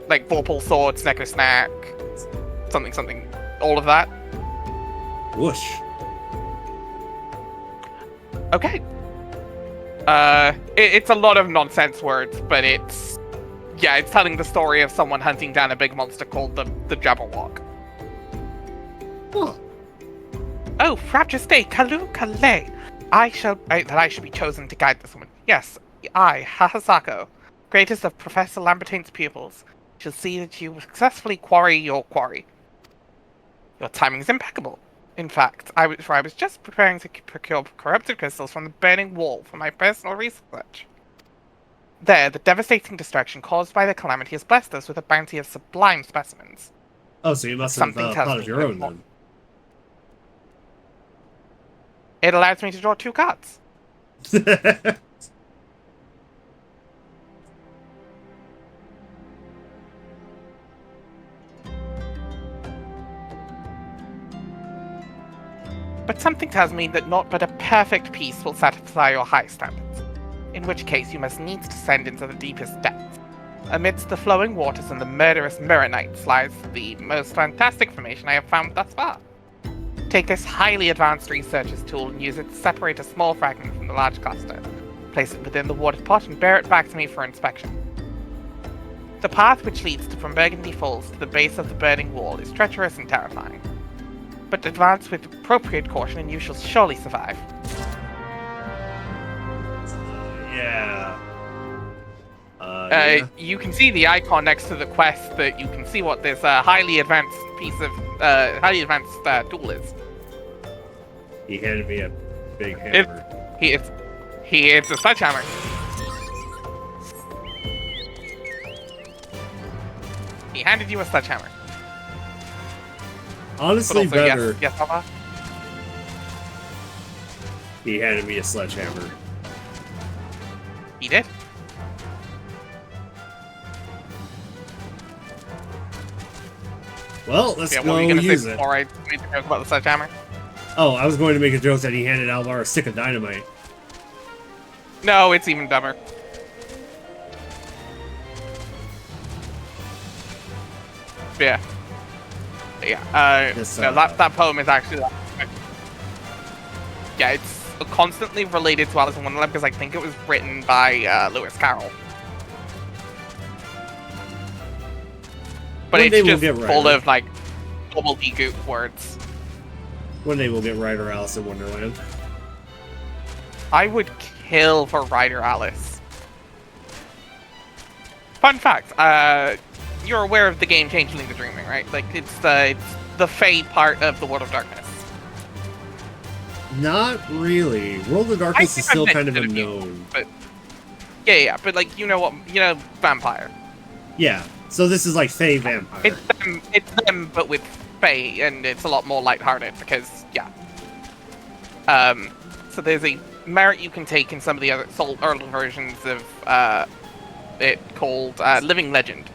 Like Vorpal Sword, Snicker Snack, something, all of that. Whoosh. Okay. It's a lot of nonsense words, but it's telling the story of someone hunting down a big monster called the Jabberwock. Huh. Oh, frabjous day, Kalu Kalei. That I should be chosen to guide this woman. Yes, I, Hahasako, greatest of Professor Lambertine's pupils, shall see that you successfully quarry your quarry. Your timing is impeccable. In fact, I was just preparing to procure corrupted crystals from the burning wall for my personal research. There, the devastating destruction caused by the calamity has blessed us with a bounty of sublime specimens. Oh, so you must have thought of your own then. It allows me to draw 2 cards. But something tells me that naught but a perfect peace will satisfy your high standards, in which case you must needs descend into the deepest depths. Amidst the flowing waters and the murderous mirror nights lies the most fantastic formation I have found thus far. Take this highly advanced researcher's tool and use it to separate a small fragment from the large cluster. Place it within the water pot and bear it back to me for inspection. The path which leads from Burgundy Falls to the base of the burning wall is treacherous and terrifying. But advance with appropriate caution and you shall surely survive. Yeah. You can see the icon next to the quest that you can see what this highly advanced piece of tool is. He handed me a big hammer. It's a sledgehammer. He handed you a sledgehammer. Honestly, also, better. Yes, Papa. He handed me a sledgehammer. He did. Well, let's What go were you gonna use say it. before I made the joke about the sledgehammer? Oh, I was going to make a joke that he handed Alvar a stick of dynamite. No, it's even dumber. Yeah. Yeah. This, No, that poem is actually. Yeah, it's constantly related to Alice in Wonderland because I think it was written by Lewis Carroll. But One day it's we'll just get full Ryder. of like gobbledygook words. One day we'll get Ryder Alice in Wonderland. I would kill for Ryder Alice. Fun fact, you're aware of the game Changeling the Dreaming, right? Like, it's the Fey part of the World of Darkness. Not really. World of Darkness is think still I've kind of mentioned it unknown. But yeah, but like, you know what, vampire. Yeah, so this is like Fey Vampire. It's them, but with Fey, and it's a lot more lighthearted because, yeah. So there's a merit you can take in some of the other early versions of it called Living Legend,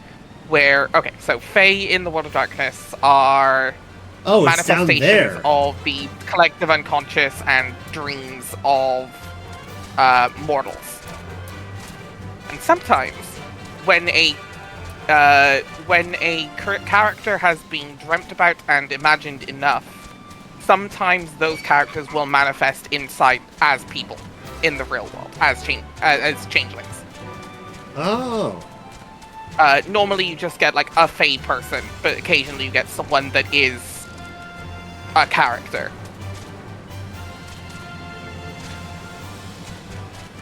where, okay, so Fey in the World of Darkness are It's down manifestations there. of the collective unconscious and dreams of mortals. And sometimes, when a character has been dreamt about and imagined enough, sometimes those characters will manifest inside as people in the real world, as changelings. Oh. Normally you just get like a Fey person, but occasionally you get someone that is a character.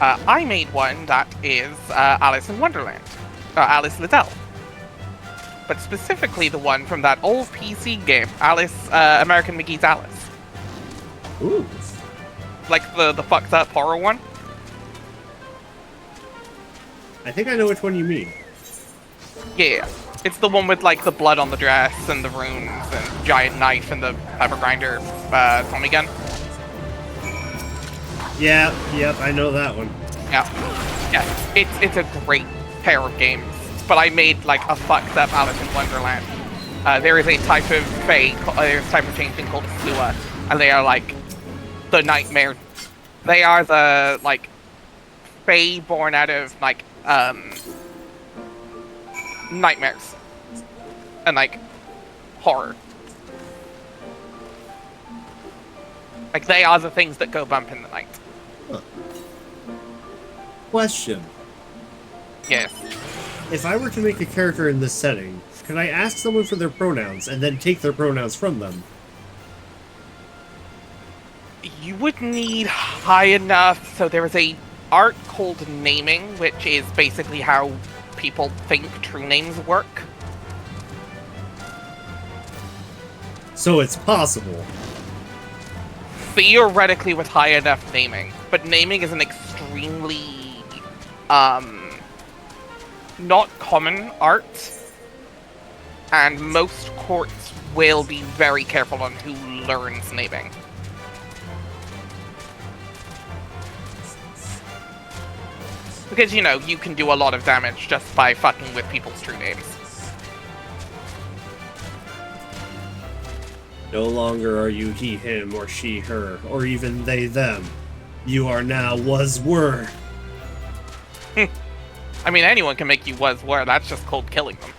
I made one that is Alice in Wonderland, Alice Liddell. But specifically the one from that old PC game, American McGee's Alice. Ooh. Like the fucked up horror one. I think I know which one you mean. Yeah. It's the one with like the blood on the dress and the runes and giant knife and the pepper grinder Tommy gun. Yeah, yep, I know that one. Yeah. It's a great pair of games. But I made like a fucked up Alice in Wonderland. There is a type of Fey, there's a type of changeling called a Sewer, and they are like the nightmare. They are the like Fey born out of like nightmares and like horror. Like they are the things that go bump in the night. Huh. Question. Yes. If I were to make a character in this setting, could I ask someone for their pronouns and then take their pronouns from them? You would need high enough, so there is a art called naming, which is basically how people think true names work. So it's possible. Theoretically with high enough naming, but naming is an extremely not common art, and most courts will be very careful on who learns naming. Because, you know, you can do a lot of damage just by fucking with people's true names. No longer are you he, him, or she, her, or even they, them. You are now, was, were. I mean, anyone can make you was, were. That's just called killing them.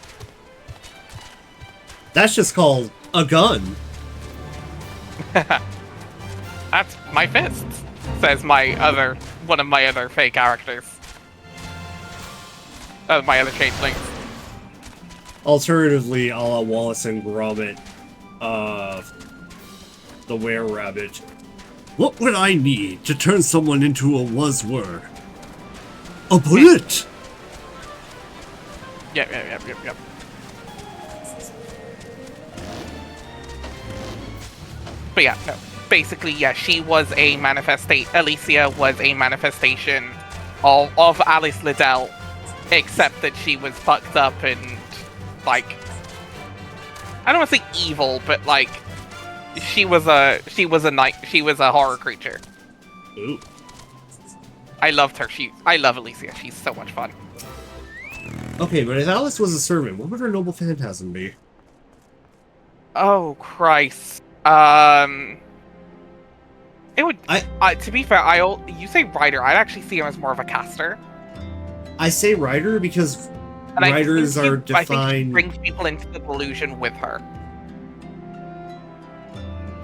That's just called a gun. That's my fists, says one of my other Fey characters. My other changelings. Alternatively, a la Wallace and Gromit, the were-rabbit. What would I need to turn someone into a was-were? A bullet! Yep. But yeah, no. Basically, yeah, she was a Alicia was a manifestation of Alice Liddell, except that she was fucked up and, like, I don't want to say evil, but like, she was a horror creature. Ooh. I loved her. I love Alicia. She's so much fun. Okay, but if Alice was a servant, what would her noble phantasm be? Oh Christ. It would. To be fair, you say rider. I'd actually see him as more of a caster. I say rider because And riders are I think she defined. brings people into the delusion with her.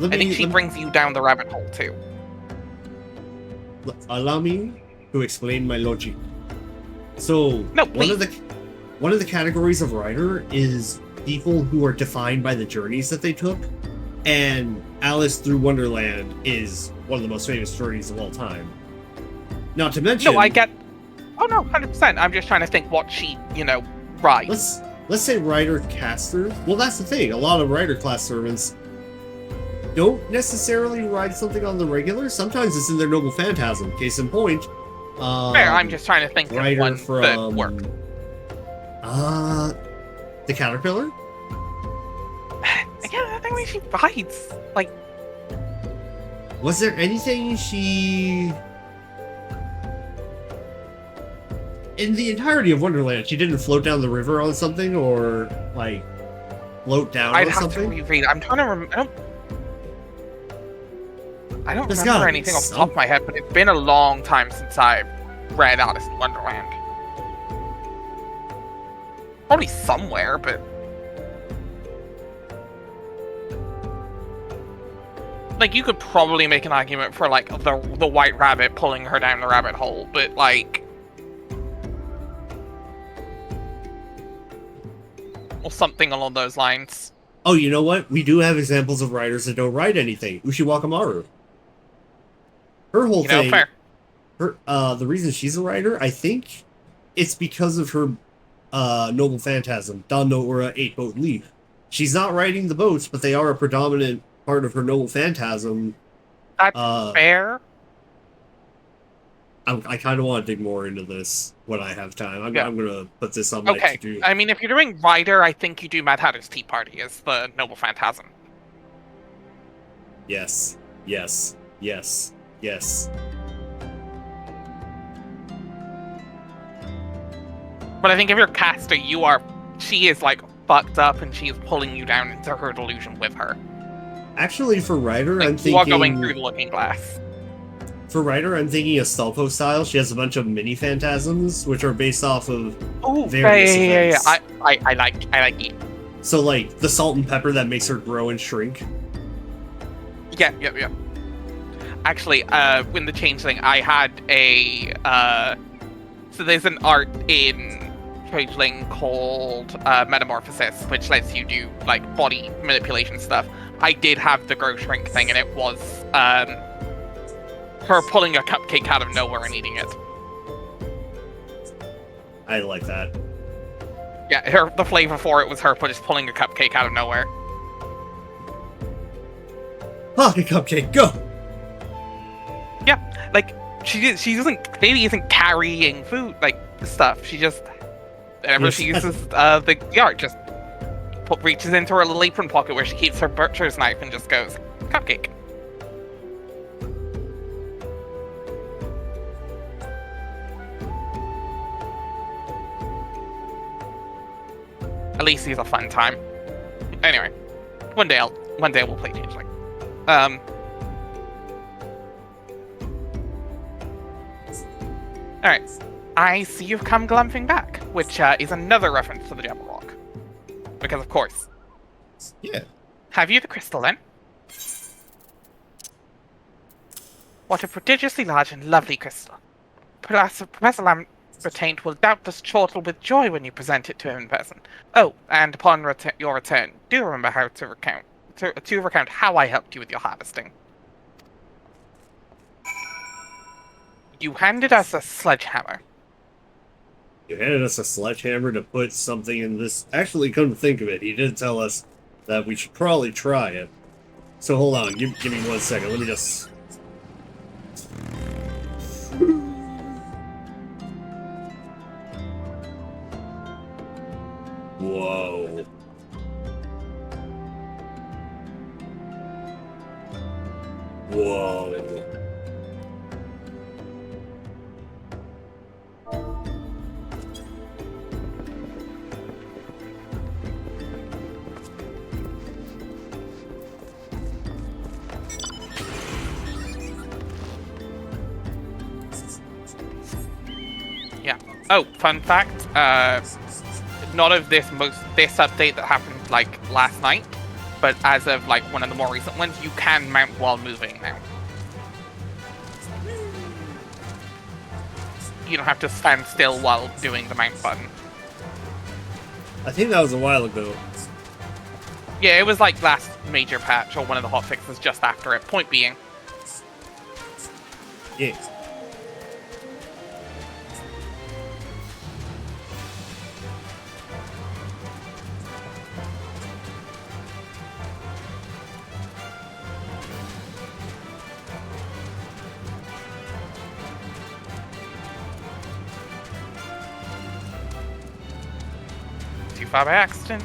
I think she brings you down the rabbit hole too. Allow me to explain my logic. So No, one of the categories of rider is people who are defined by the journeys that they took, and Alice Through Wonderland is one of the most famous journeys of all time. Not to mention, No, I get. Oh no, 100%. I'm just trying to think what she, rides. Let's say rider caster. Well, that's the thing. A lot of rider class servants don't necessarily ride something on the regular. Sometimes it's in their noble phantasm. Case in point. Fair. I'm just trying to think of rider one from that work. The caterpillar. Again, I think she rides. Like, was there anything she? In the entirety of Wonderland, she didn't float down the river on something, or like float down I'd on have something. to reread. I'm trying to remember. I don't There's remember gotta be anything off the top of my head, but it's been a long time since I've read Alice in Wonderland. Probably somewhere, but like you could probably make an argument for like the white rabbit pulling her down the rabbit hole, but like, or something along those lines. Oh, you know what? We do have examples of riders that don't ride anything. Ushiwaka Maru. Her whole thing. Fair. The reason she's a rider, I think, it's because of her noble phantasm, Dan no Ura 8-boat leap. She's not riding the boats, but they are a predominant part of her noble phantasm. That's fair. I kind of want to dig more into this when I have time. I'm going to put this on my to-do. I mean, if you're doing rider, I think you do Mad Hatter's Tea Party as the noble phantasm. Yes. Yes. Yes. Yes. But I think if you're a caster, she is like fucked up and she is pulling you down into her delusion with her. Actually, for rider, like, I'm thinking... You are going through the looking glass. For rider, I'm thinking a Stalpo style. She has a bunch of mini phantasms, which are based off of various events. Yeah. I like it. So, like, the salt and pepper that makes her grow and shrink. Yeah. Actually, in the Changeling, I had a... so there's an art in Changeling called Metamorphosis, which lets you do, like, body manipulation stuff. I did have the grow shrink thing, and it was, her pulling a cupcake out of nowhere and eating it. I like that. Yeah, the flavor for it was her just pulling a cupcake out of nowhere. Pocket cupcake, go! Yeah, like, she isn't carrying food, like, stuff. She just, whenever she uses the art, just reaches into her little apron pocket where she keeps her butcher's knife and just goes, cupcake. At least he's a fun time. Anyway, one day we'll play Changeling. Alright. I see you've come glumping back, which is another reference to the Jabberwock. Because of course. Yeah. Have you the crystal then? What a prodigiously large and lovely crystal. Professor Lambertaint will doubtless chortle with joy when you present it to him in person. Oh, and upon your return, do remember how to recount how I helped you with your harvesting. You handed us a sledgehammer. You handed us a sledgehammer to put something in this. Actually, come to think of it, he did tell us that we should probably try it. So hold on, give me 1 second. Let me just... Whoa. Whoa. Oh, fun fact. Not of this update that happened like last night, but as of like one of the more recent ones, you can mount while moving now. You don't have to stand still while doing the mount button. I think that was a while ago. Yeah, it was like last major patch or one of the hotfixes just after it. Point being. Yeah. Too far by accident.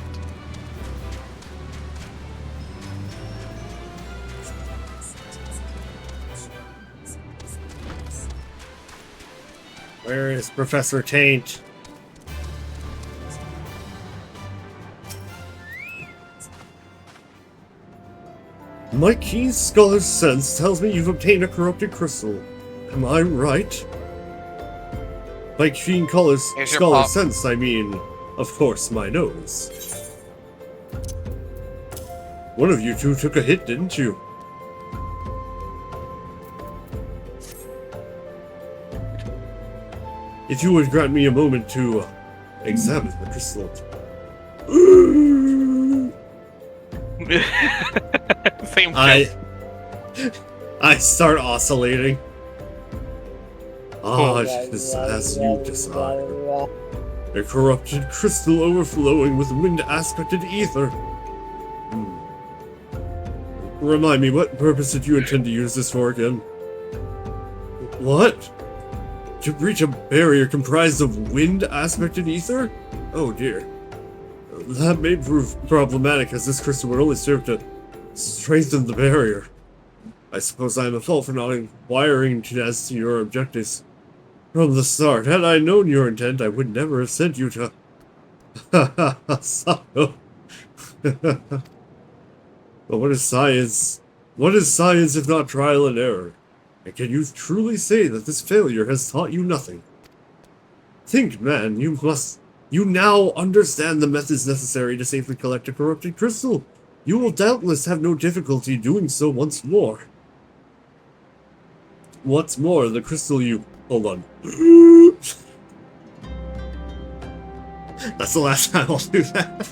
Where is Professor Taint? My keen scholar's sense tells me you've obtained a corrupted crystal. Am I right? My keen scholar's sense, I mean, of course, my nose. One of you two took a hit, didn't you? If you would grant me a moment to examine the crystal. Same joke. I start oscillating. Ah, just as you desire. A corrupted crystal overflowing with wind-aspected ether. Remind me, what purpose did you intend to use this for again? What? To breach a barrier comprised of wind-aspected ether? Oh dear. That may prove problematic, as this crystal would only serve to strengthen the barrier. I suppose I am at fault for not inquiring as to your objectives from the start. Had I known your intent, I would never have sent you to... But what is science? What is science if not trial and error? And can you truly say that this failure has taught you nothing? Think, man, you now understand the methods necessary to safely collect a corrupted crystal. You will doubtless have no difficulty doing so once more. What's more, the crystal you... Hold on. That's the last time I'll do that.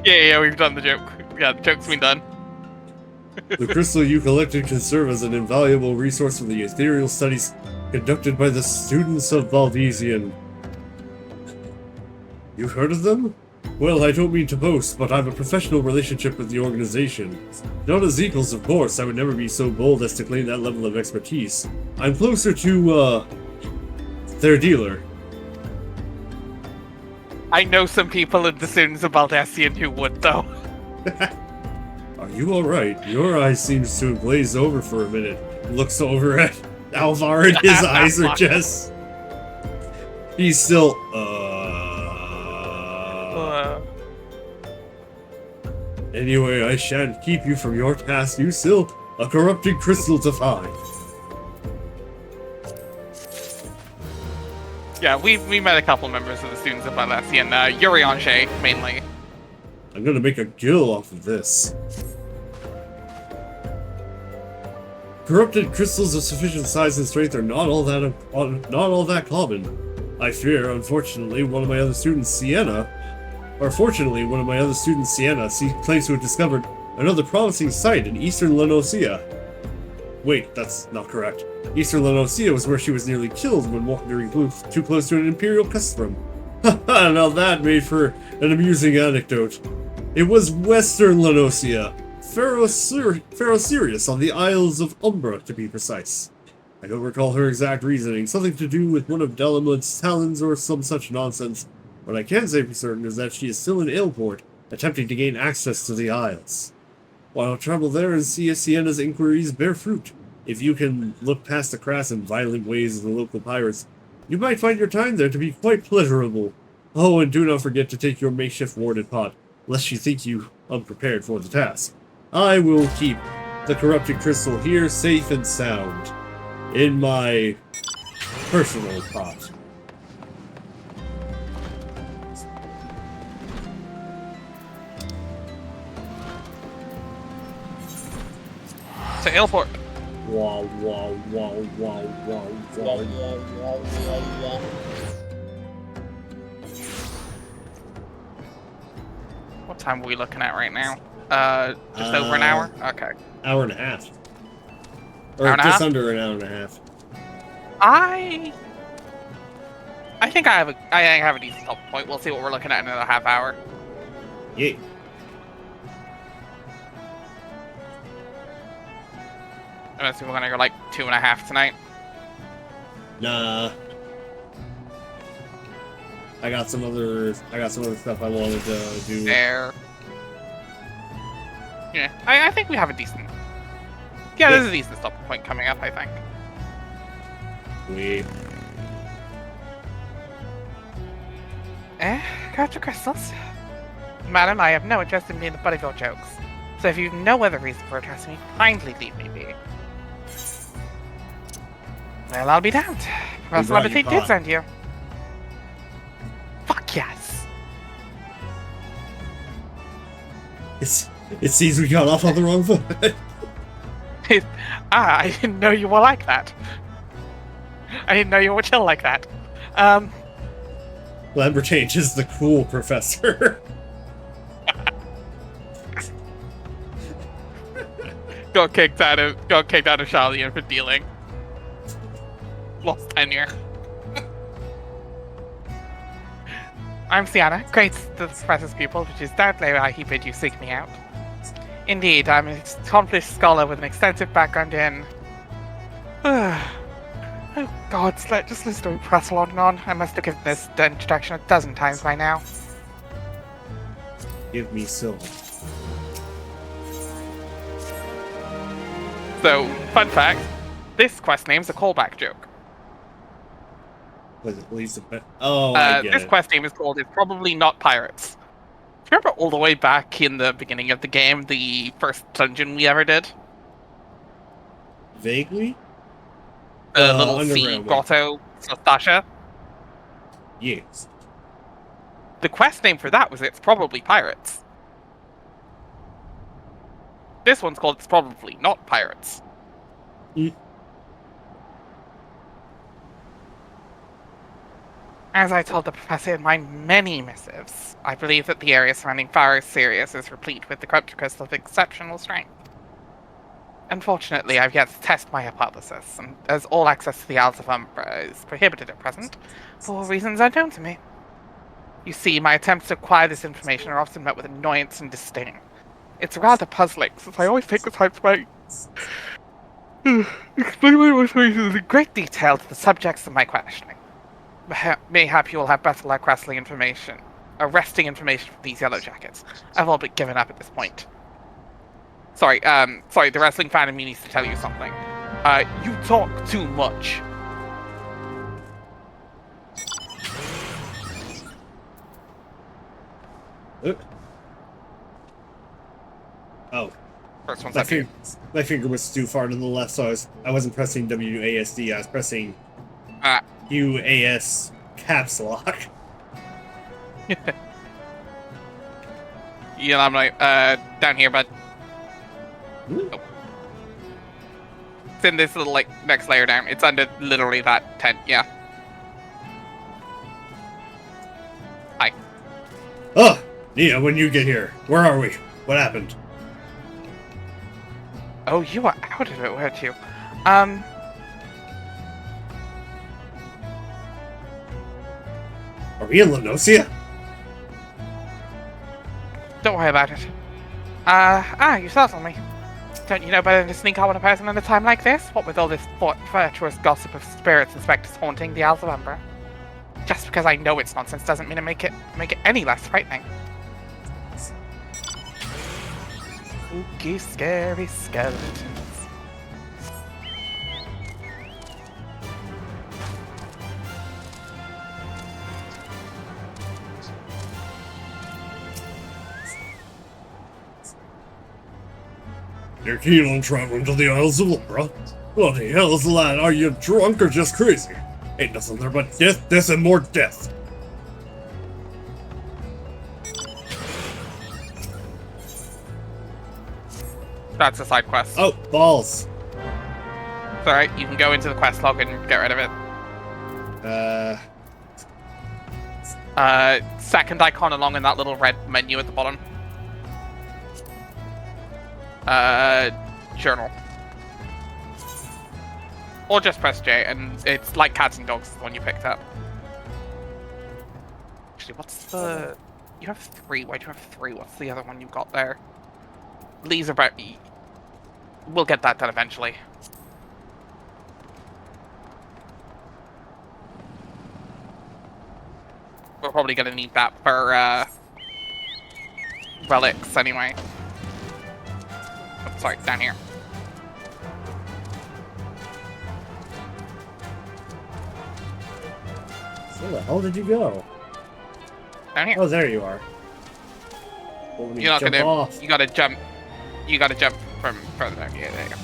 Yeah, we've done the joke. Yeah, the joke's been done. The crystal you collected can serve as an invaluable resource for the ethereal studies conducted by the students of Valdesian. You've heard of them? Well, I don't mean to boast, but I have a professional relationship with the organization. Not as equals, of course. I would never be so bold as to claim that level of expertise. I'm closer to, their dealer. I know some people in the students of Valdesian who would, though. Are you alright? Your eyes seems to have glazed over for a minute. Looks over at Alvar and his eyes are just... He's still, Anyway, I shan't keep you from your task. You still a corrupted crystal to find. Yeah, we met a couple members of the students of Valdesian, Yuri Ange, mainly. I'm gonna make a gill off of this. Corrupted crystals of sufficient size and strength are not all that common. I fear, unfortunately, one of my other students, Sienna, claims to have discovered another promising site in eastern Lenosia. Wait, that's not correct. Eastern Lenosia was where she was nearly killed when wandering too close to an Imperial custom. Haha, now that made for an amusing anecdote. It was Western Lenosia, Ferrosirius on the Isles of Umbra, to be precise. I don't recall her exact reasoning, something to do with one of Delamud's talons or some such nonsense. What I can say for certain is that she is still in Ailport, attempting to gain access to the Isles. While I'll travel there and see if Sienna's inquiries bear fruit, if you can look past the crass and violent ways of the local pirates, you might find your time there to be quite pleasurable. Oh, and do not forget to take your makeshift warded pot, lest you think you unprepared for the task. I will keep the corrupted crystal here safe and sound in my personal pot. to airport. Wow, wow, wow, wow, wow, wow. What time are we looking at right now? Just over an hour? Okay. Hour and a half. Or Hour and a just half? under an hour and a half. I think I have a decent stop point. We'll see what we're looking at in another half hour. Yeah. Unless we're gonna go like 2.5 tonight. Nah. I got some other stuff I wanted to do. There. Yeah, I think we have a decent. Yeah, there's a decent stop point coming up, I think. We. Capture crystals? Madam, I have no interest in being the butt of your jokes. So if you have no other reason for addressing me, kindly leave me be. Well, I'll be damned. Professor brought you Levity did pot. send you. Fuck yes. It seems we got off on the wrong foot. I didn't know you were like that. I didn't know you were chill like that. Lambertange is the cool professor. Got kicked out of Charlian for dealing. Lost tenure. I'm Sienna, great the professor's pupil, which is doubtly why he bid you seek me out. Indeed, I'm an accomplished scholar with an extensive background in... Oh god, just listen to me press on and on. I must have given this introduction a dozen times by now. Give me silver. So, fun fact, this quest name's a callback joke. Was it Lisa? Oh, I get this it. quest name is called It's Probably Not Pirates. Do you remember all the way back in the beginning of the game, the first dungeon we ever did? Vaguely? The little sea underground one. grotto, Sastasha? Yes. The quest name for that was It's Probably Pirates. This one's called It's Probably Not Pirates. Mm. As I told the professor in my many missives, I believe that the area surrounding Faros Sirius is replete with the corrupted crystal of exceptional strength. Unfortunately, I've yet to test my hypothesis, and as all access to the Isles of Umbra is prohibited at present, for reasons unknown to me. You see, my attempts to acquire this information are often met with annoyance and disdain. It's rather puzzling, since I always take the time to explain my motivations in great detail to the subjects of my questioning. Mayhap you will have better luck wrestling information, arresting information from these yellow jackets. I've all but given up at this point. Sorry, the wrestling fan in me needs to tell you something. You talk too much. Oh. First one's My, up to you. my finger was too far to the left, so I wasn't pressing WASD, I was pressing UAS caps lock. Yeah, I'm like, down here, bud. Oh. It's in this little, like, next layer down. It's under literally that tent, yeah. Hi. Oh! Nia, when you get here, where are we? What happened? Oh, you were out of it, weren't you? Are we in Lenosia? Don't worry about it. You startled me. Don't you know better than to sneak out on a person at a time like this? What with all this virtuous gossip of spirits and specters haunting the Isles of Umbra? Just because I know it's nonsense doesn't mean to make it any less frightening. Spooky, scary skeletons. You're keen on traveling to the Isles of Umbra? Bloody hell's lad, are you drunk or just crazy? Ain't nothing there but death, and more death. That's a side quest. Oh, balls. It's alright, you can go into the quest log and get rid of it. Second icon along in that little red menu at the bottom. Journal. Or just press J, and it's like cats and dogs, the one you picked up. Actually, what's the... You have 3. Why do you have 3? What's the other one you've got there? Lee's about... We'll get that done eventually. We're probably gonna need that for, relics anyway. Oh, sorry, down here. Where the hell did you go? Down here. Oh, there you are. Well, You're not jump gonna... off. You gotta jump... You gotta jump from further down. Yeah, there you go.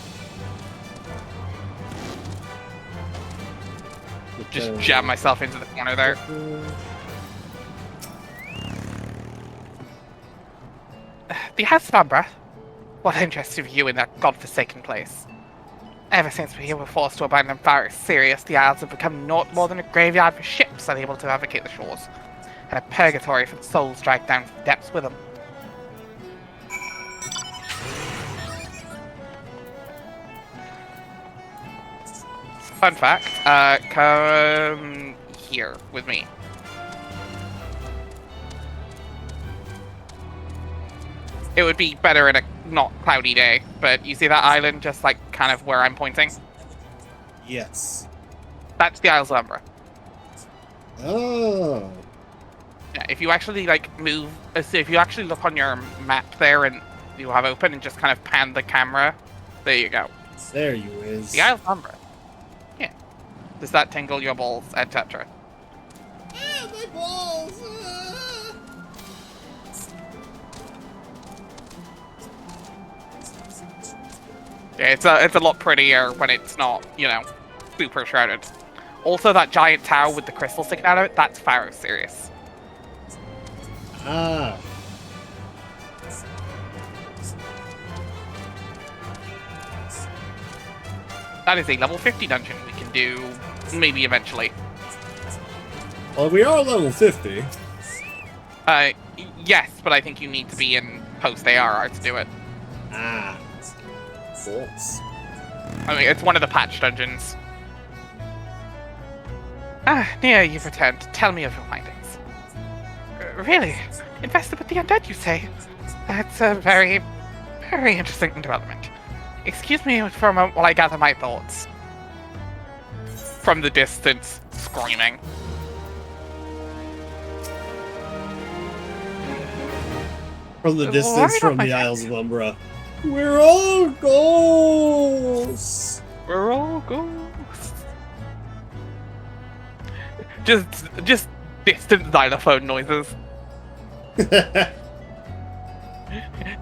Just jam myself into the corner there. The House of Umbra? What interested you in that godforsaken place? Ever since we were forced to abandon Faris Sirius, the Isles have become naught more than a graveyard for ships unable to navigate the shores, and a purgatory for the souls dragged down from the depths with them. Fun fact, come here with me. It would be better in a not cloudy day, but you see that island just like kind of where I'm pointing? Yes. That's the Isles of Umbra. Oh. Yeah, if you actually like move, so if you actually look on your map there and you have open and just kind of pan the camera, there you go. There you is. The Isles of Umbra. Yeah. Does that tingle your balls, etc.? Ah, my balls! Yeah, it's a lot prettier when it's not, you know, super shrouded. Also, that giant tower with the crystal sticking out of it, that's Faris Sirius. Ah. That is a level 50 dungeon we can do, maybe eventually. Well, we are level 50. Yes, but I think you need to be in post-ARR to do it. Ah. Bolts. I mean, it's one of the patch dungeons. Ah, Nia, you've returned. Tell me of your findings. Really? Invested with the undead, you say? That's a very, very interesting development. Excuse me for a moment while I gather my thoughts. From the distance, screaming. From the distance Right from on my the head. Isles of Umbra. We're all ghosts! We're all ghosts. Just distant xylophone noises.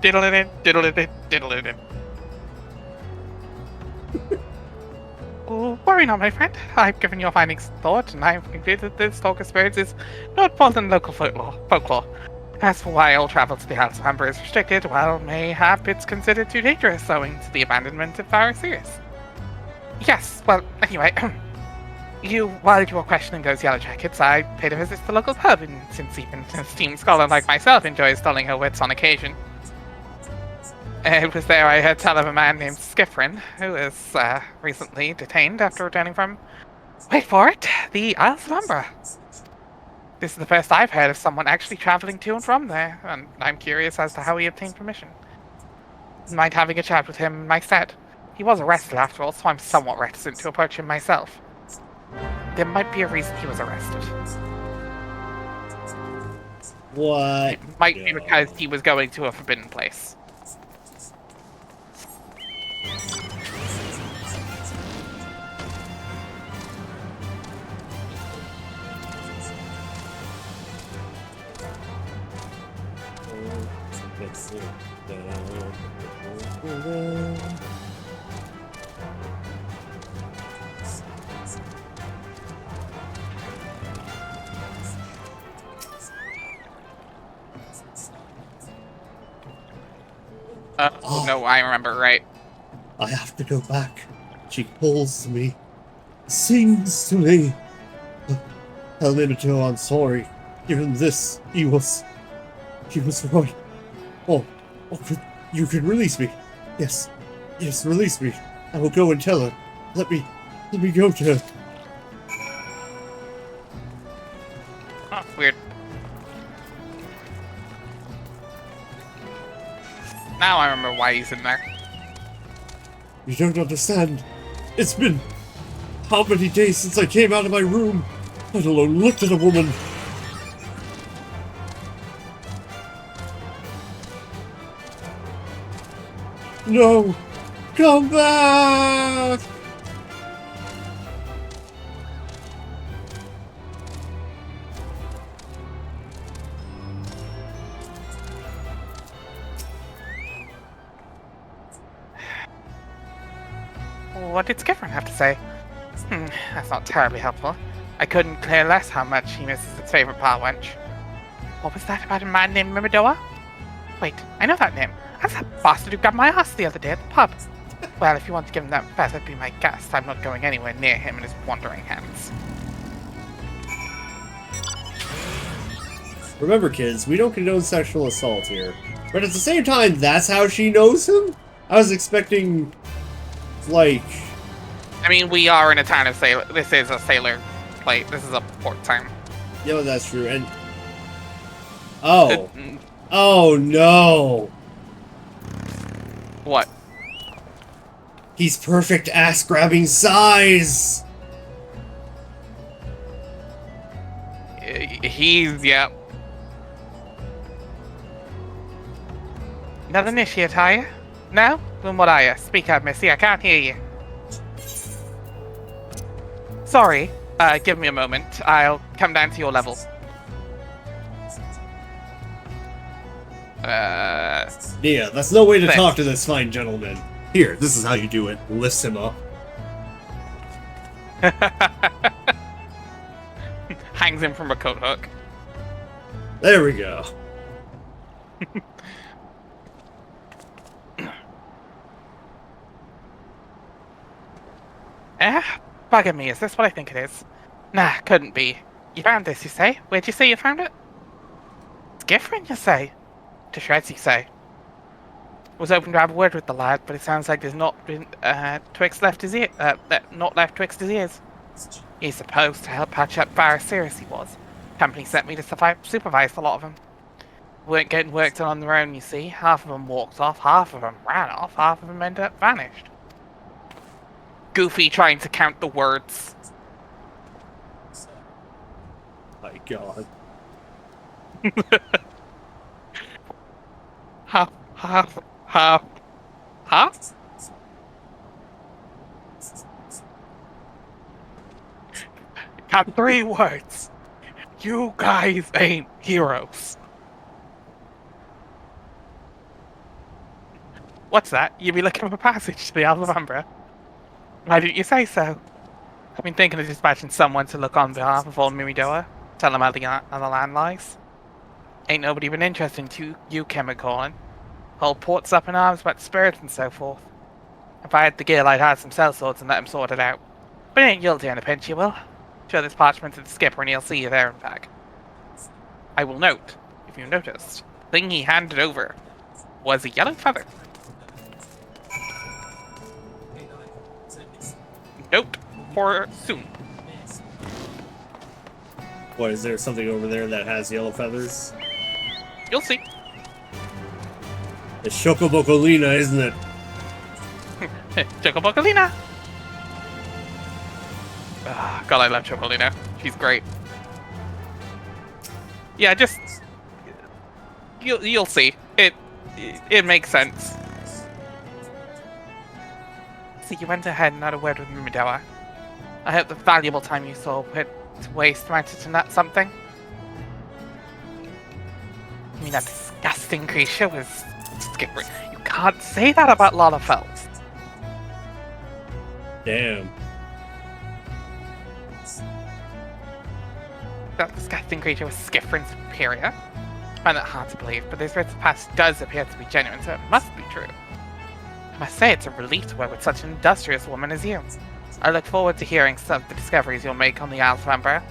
Diddle-it-in, diddle-it-in, diddle-it-in. Oh, worry not, my friend. I've given your findings thought, and I've concluded that stalker spirits is not more than local folklore. As for why all travel to the Isles of Umbra is restricted, well, mayhap it's considered too dangerous owing to the abandonment of Faris Sirius. Yes, well, anyway, while you were questioning those yellow jackets, I paid a visit to the local pub, and since even a esteemed scholar like myself enjoys dulling her wits on occasion. It was there I heard tell of a man named Skifrin, who was recently detained after returning from, wait for it, the Isles of Umbra. This is the first I've heard of someone actually traveling to and from there, and I'm curious as to how he obtained permission. Mind having a chat with him myself. He was arrested after all, so I'm somewhat reticent to approach him myself. There might be a reason he was arrested. What? It might be because he was going to a forbidden place. Let's see. Oh. No, I remember, right. I have to go back. She calls to me, sings to me. Tell Minotaur I'm sorry. Given this, he was right. Oh, you can release me. Yes, release me. I will go and tell her. Let me go to her. Oh, weird. Now I remember why he's in there. You don't understand. It's been how many days since I came out of my room, let alone looked at a woman. No! Come back! What did Skiffrin have to say? That's not terribly helpful. I couldn't care less how much he misses his favorite pal wench. What was that about a man named Mimidoa? Wait, I know that name. That's that bastard who grabbed my ass the other day at the pub. Well, if you want to give him that feather, be my guest. I'm not going anywhere near him and his wandering hands. Remember, kids, we don't condone sexual assault here. But at the same time, that's how she knows him? I was expecting, like... I mean, we are in a town of sailor. This is a sailor plate. This is a port town. Yeah, well, that's true, and... Oh. Oh, no. What? He's perfect ass-grabbing size! He's, yeah. Not an initiate, are you? No? Then what are you? Speak up, missy. I can't hear you. Sorry. Give me a moment. I'll come down to your level. Yeah, that's no way to Thanks. talk to this fine gentleman. Here, this is how you do it. Lifts him up. Hangs him from a coat hook. There we go. Bugging me. Is this what I think it is? Nah, couldn't be. You found this, you say? Where'd you say you found it? Skiffrin, you say? To shreds, you say? Was hoping to have a word with the lad, but it sounds like there's not been twixt left his ear, not left twixt his ears. He's supposed to help patch up Varasiris, he was. Company sent me to supervise a lot of them. Weren't getting work done on their own, you see. Half of them walked off, half of them ran off, half of them ended up vanished. Goofy trying to count the words. My God. Half. Got 3 words. You guys ain't heroes. What's that? You be looking for a passage to the Isle of Umbra? Why didn't you say so? I've been thinking of dispatching someone to look on behalf of old Mimidoa. Tell him how the land lies. Ain't nobody been interested in you, Chemical. Whole port's up in arms about spirits and so forth. If I had the gill, I'd have some sellswords and let him sort it out. But he ain't guilty on a pinch, you will. Show this parchment to the skipper and he'll see you there and back. I will note, if you noticed, the thing he handed over was a yellow feather. Note for soon. What, is there something over there that has yellow feathers? You'll see. It's Chocobocolina, isn't it? Chocobocolina! God, I love Chocolina. She's great. Yeah, just... You'll see. It makes sense. So you went ahead and had a word with Mimidoa. I hope the valuable time you saw put to waste amounted to not something. I mean, that disgusting creature was... Skipper. You can't say that about Lalafell. Damn. That disgusting creature was Skiffrin's superior. find it hard to believe, but this rite of passage does appear to be genuine, so it must be true. I must say it's a relief to work with such an industrious woman as you. I look forward to hearing some of the discoveries you'll make on the Isles of Amber.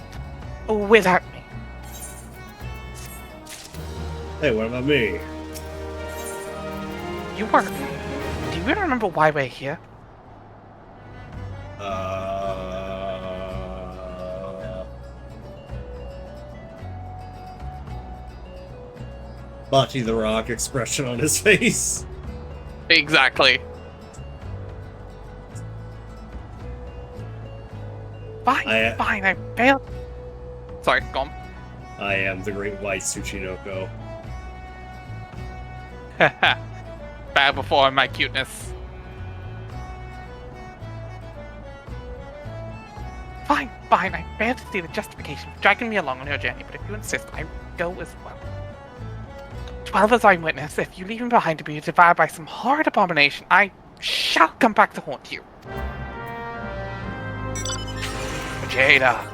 Without me. Hey, what about me? You were... Do you remember why we're here? Bocce the Rock expression on his face. Exactly. Fine, fine, I failed. Sorry, go on. I am the great white Tsuchinoko. Bow before my cuteness. Fine, I fail to see the justification for dragging me along on your journey, but if you insist, I will go as well. 12 as eyewitness, if you leave me behind to be devoured by some horrid abomination, I shall come back to haunt you. Jada.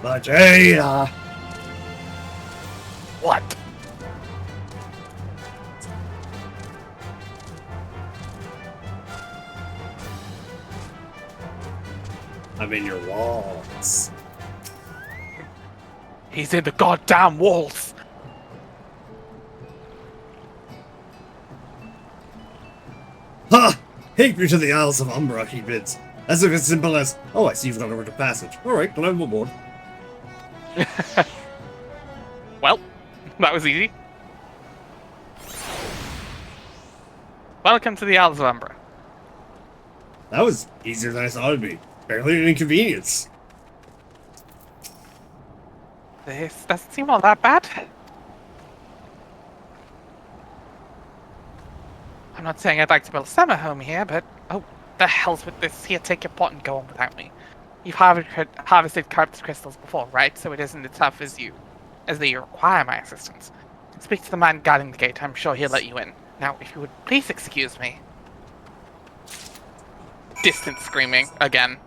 Vegeta! What? I'm in your walls. He's in the goddamn walls. Ha! Take me to the Isles of Umbra, he bids. As if it's simple as, oh, I see you've got a rite of passage. Alright, then I'm aboard. Well, that was easy. Welcome to the Isles of Umbra. That was easier than I thought it'd be. Barely an inconvenience. This doesn't seem all that bad. I'm not saying I'd like to build a summer home here, but oh, the hell's with this. Here, take your pot and go on without me. You've harvested corrupted crystals before, right? So it isn't as tough as you require my assistance. Speak to the man guarding the gate. I'm sure he'll let you in. Now, if you would please excuse me. Distant screaming again.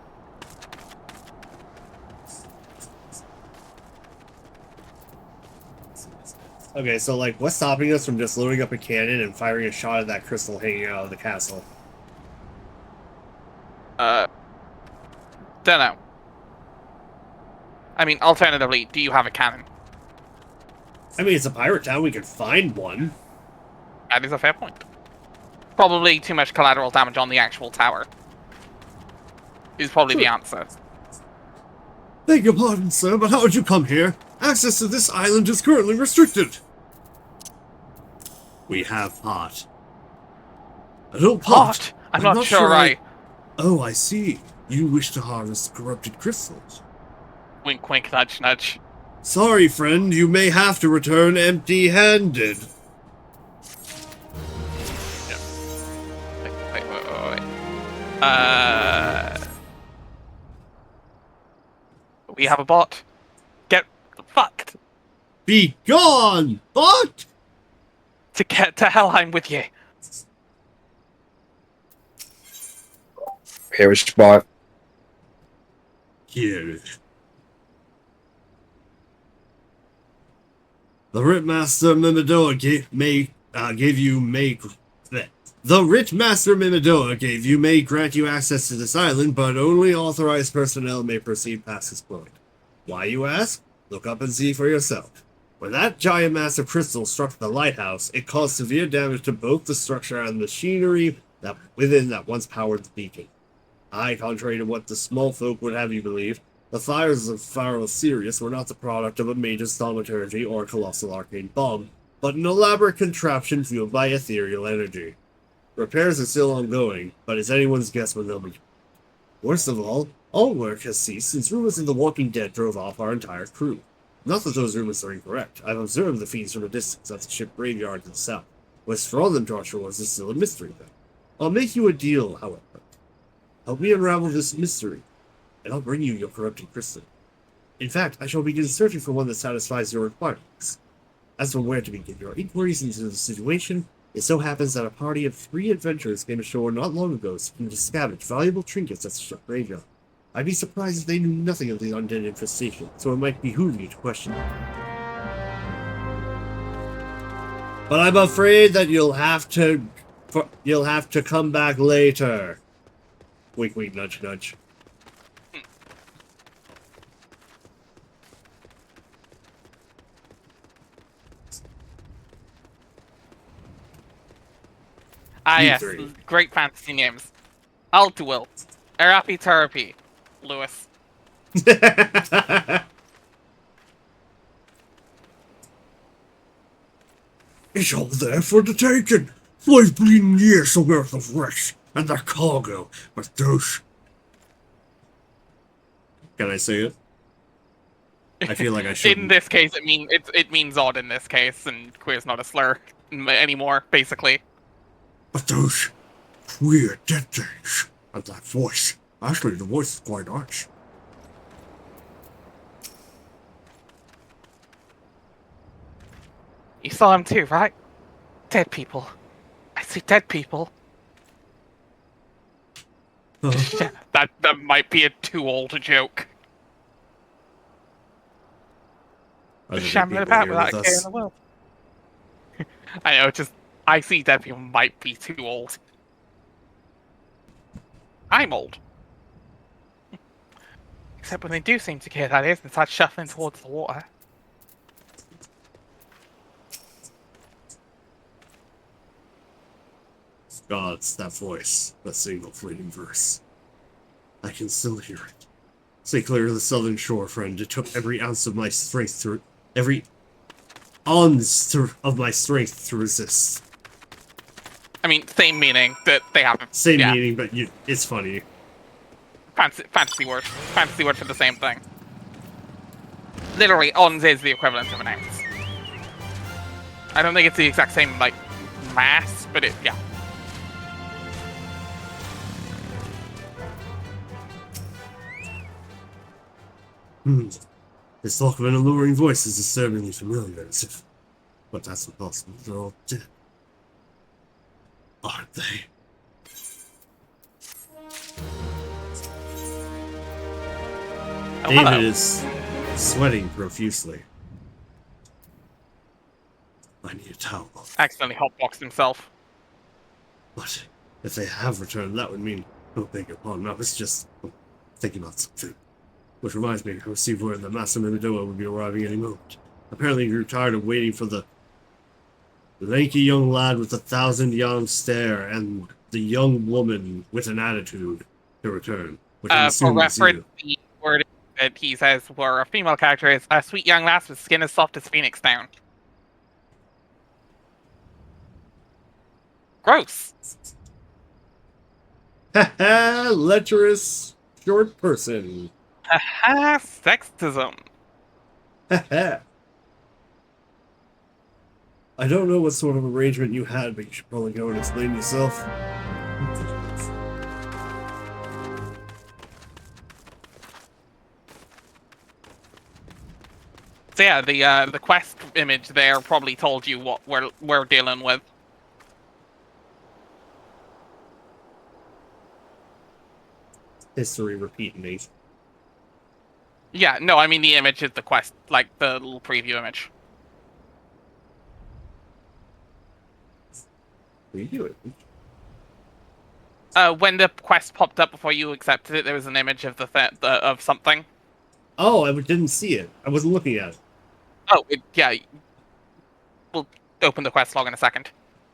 Okay, so, like, what's stopping us from just loading up a cannon and firing a shot at that crystal hanging out of the castle? Dunno. I mean, alternatively, do you have a cannon? I mean, it's a pirate town, we could find one. That is a fair point. Probably too much collateral damage on the actual tower. Is probably the answer. Beg your pardon, sir, but how did you come here? Access to this island is currently restricted. We have pot. I don't pot. I'm not sure Oh, I see. You wish to harvest corrupted crystals. Wink, wink, nudge, nudge. Sorry, friend. You may have to return empty-handed. Wait. We have a bot. Get fucked. Be gone, bot! To get to Helheim with you. Here is spot. Here. The Ritmaster Mimidoa may grant you access to this island, but only authorized personnel may proceed past this point. Why, you ask? Look up and see for yourself. When that giant mass of crystal struck the lighthouse, it caused severe damage to both the structure and machinery that once powered the beacon. Contrary to what the small folk would have you believe, the fires of Pharaoh Sirius were not the product of a major thaumaturgy or colossal arcane bomb, but an elaborate contraption fueled by ethereal energy. Repairs are still ongoing, but it's anyone's guess when they'll be. Worst of all work has ceased since rumors of the Walking Dead drove off our entire crew. Not that those rumors are incorrect. I've observed the fiends from a distance at the ship graveyard to the south. What's drawn them to our shores is still a mystery, though. I'll make you a deal, however. Help me unravel this mystery, and I'll bring you your corrupted crystal. In fact, I shall begin searching for one that satisfies your requirements. As for where to begin your inquiries into the situation, it so happens that a party of 3 adventurers came ashore not long ago seeking to scavenge valuable trinkets at the ship graveyard. I'd be surprised if they knew nothing of the undead infestation, so it might behoove you to question them. But I'm afraid that you'll have to come back later. Wink, wink, nudge, nudge. Ah, You yes, three. great fantasy names. Altuil, Arapi Therapy, Lewis. It's all there for the taking. 5 bleeding years worth of wrecks and their cargo. But those... Can I say it? I feel like I shouldn't. In this case, it means odd in this case, and queer's not a slur anymore, basically. But those queer dead things and that voice. Actually, the voice is quite harsh. You saw him too, right? Dead people. I see dead people. That might be a too old a joke. Just shambling about without a care in the world. I know, just I see dead people might be too old. I'm old. Except when they do seem to care, that is, and start shuffling towards the water. Gods, that voice, that single fleeting verse. I can still hear it. Stay clear of the southern shore, friend. It took every ounce of my strength to resist. I mean, same meaning that they have. Same meaning, but it's funny. Fantasy word for the same thing. Literally, ons is the equivalent of an ounce. I don't think it's the exact same like mass, but yeah. This talk of an alluring voice is disturbingly familiar, as if... But that's impossible. They're all dead. Aren't they? Oh, David hello. is sweating profusely. I need a towel. Accidentally hotboxed himself. But if they have returned, that would mean... Oh, beg your pardon. I was just thinking about something. Which reminds me, I received word that Master Mimidoa would be arriving any moment. Apparently he grew tired of waiting for the lanky young lad with the 1,000-yard stare and the young woman with an attitude to return. Which I'm For assuming is reference, you. the word that he says for a female character is a sweet young lass with skin as soft as phoenix down. Gross. Haha, lecherous short person. Haha, sexism. Haha. I don't know what sort of arrangement you had, but you should probably go and explain yourself. So yeah, the quest image there probably told you what we're dealing with. History repeating. Yeah, no, I mean the image is the quest, like the little preview image. What are you doing? When the quest popped up before you accepted it, there was an image of of something. Oh, I didn't see it. I wasn't looking at it. Oh, yeah. We'll open the quest log in a second.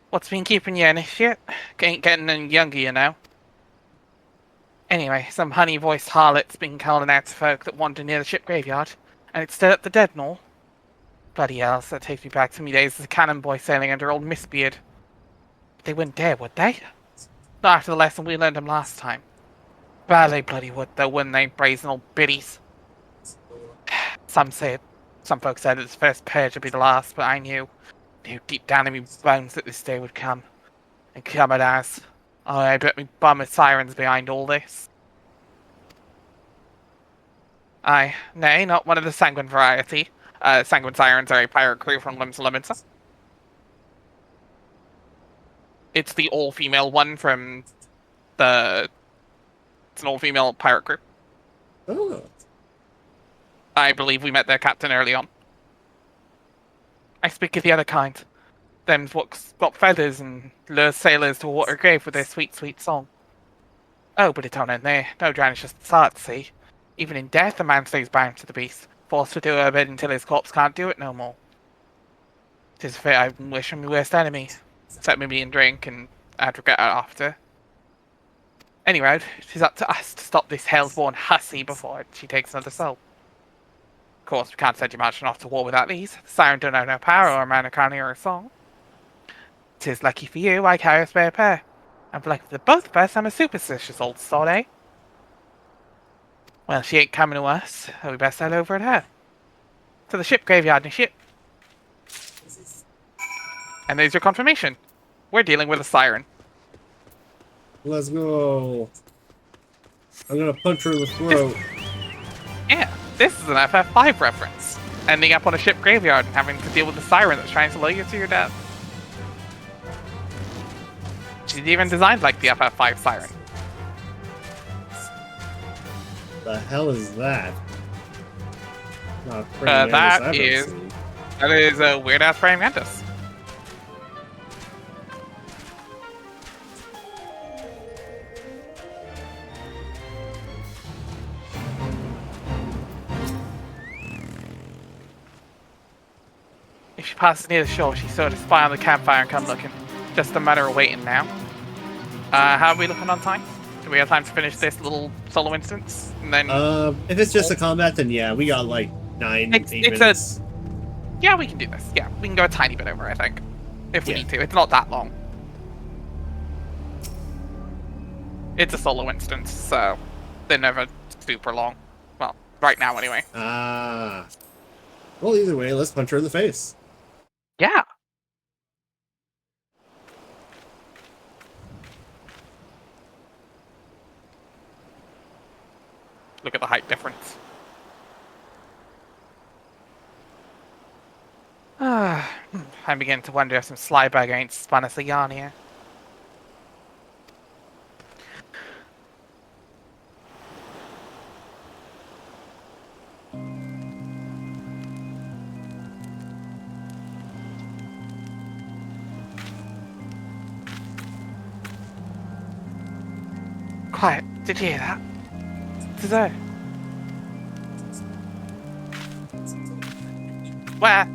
What's been keeping you in this shit? Ain't getting any younger, you know. Anyway, some honey-voiced harlot's been calling out to folk that wander near the ship graveyard, and it's stirred up the dead and all. Bloody hell, that takes me back to me days as a cannon boy sailing under old Mistbeard. But they wouldn't dare, would they? Not after the lesson we learned them last time. Well, they bloody would, though, wouldn't they, brazen old biddies? Some folks said its first purge would be the last, but I knew deep down in me bones that this day would come. And come it has. Oh, I bet me bum with sirens behind all this. Aye, nay, not one of the sanguine variety. Sanguine sirens are a pirate crew from Limsa Limitsa. It's the all-female one from the... It's an all-female pirate crew. Oh. I believe we met their captain early on. I speak of the other kind. Them's what's got feathers and lures sailors to a water grave with their sweet, sweet song. Oh, but it don't end there. No drowning's just the start, see. Even in death, a man stays bound to the beast, forced to do her bid until his corpse can't do it no more. 'Tis a fate I wish on my worst enemy. Set me and drink, and I'd regret it after. Anyway, 'tis up to us to stop this hell-born hussy before she takes another soul. Of course, we can't send your marching off to war without these. The siren don't have no power, or a man can't hear her song. 'Tis lucky for you, I carry a spare pair. And for lucky for the both of us, I'm a superstitious old sod, eh? Well, she ain't coming to us, so we best head over at her. To the ship graveyard, and ship. And there's your confirmation. We're dealing with a siren. Let's go. I'm gonna punch her in the throat. Yeah, this is an FF5 reference. Ending up on a ship graveyard and having to deal with a siren that's trying to lure you to your death. She's even designed like the FF5 siren. The hell is that? Not That is a weird ass praying mantis. If she passes near the shore, she's sure to spy on the campfire and come looking. Just a matter of waiting now. How are we looking on time? Do we have time to finish this little solo instance? And then if it's just a combat, then yeah, we got like 8 minutes. Yeah, we can do this. Yeah, we can go a tiny bit over, I think. If we Yeah. need to. It's not that long. It's a solo instance, so they're never super long. Well, right now anyway. Ah. Well, either way, let's punch her in the face. Yeah. Look at the height difference. I'm beginning to wonder if some sly bag ain't spun us a yarn here. Quiet. Did you hear that? It's there. Where?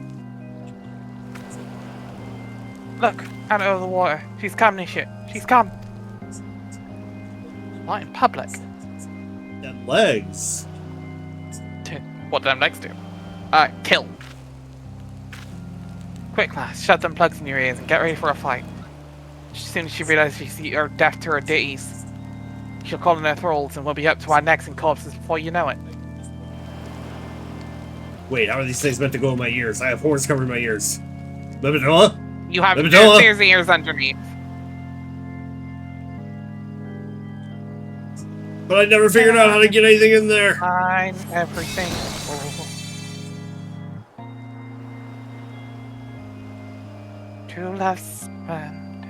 Look, out over the water. She's coming and shit. She's come. Not in public. Them legs. What do them legs do? Kill. Quick, lass, shut them plugs in your ears and get ready for a fight. As soon as she realizes you're deaf to her ditties, she'll call in her thralls and we'll be up to our necks in corpses before you know it. Wait, how are these things meant to go in my ears? I have horns covering my ears. Libidilla? You have Libidilla? there's ears underneath. But I never figured out how to get anything in there. Find everything. True love spend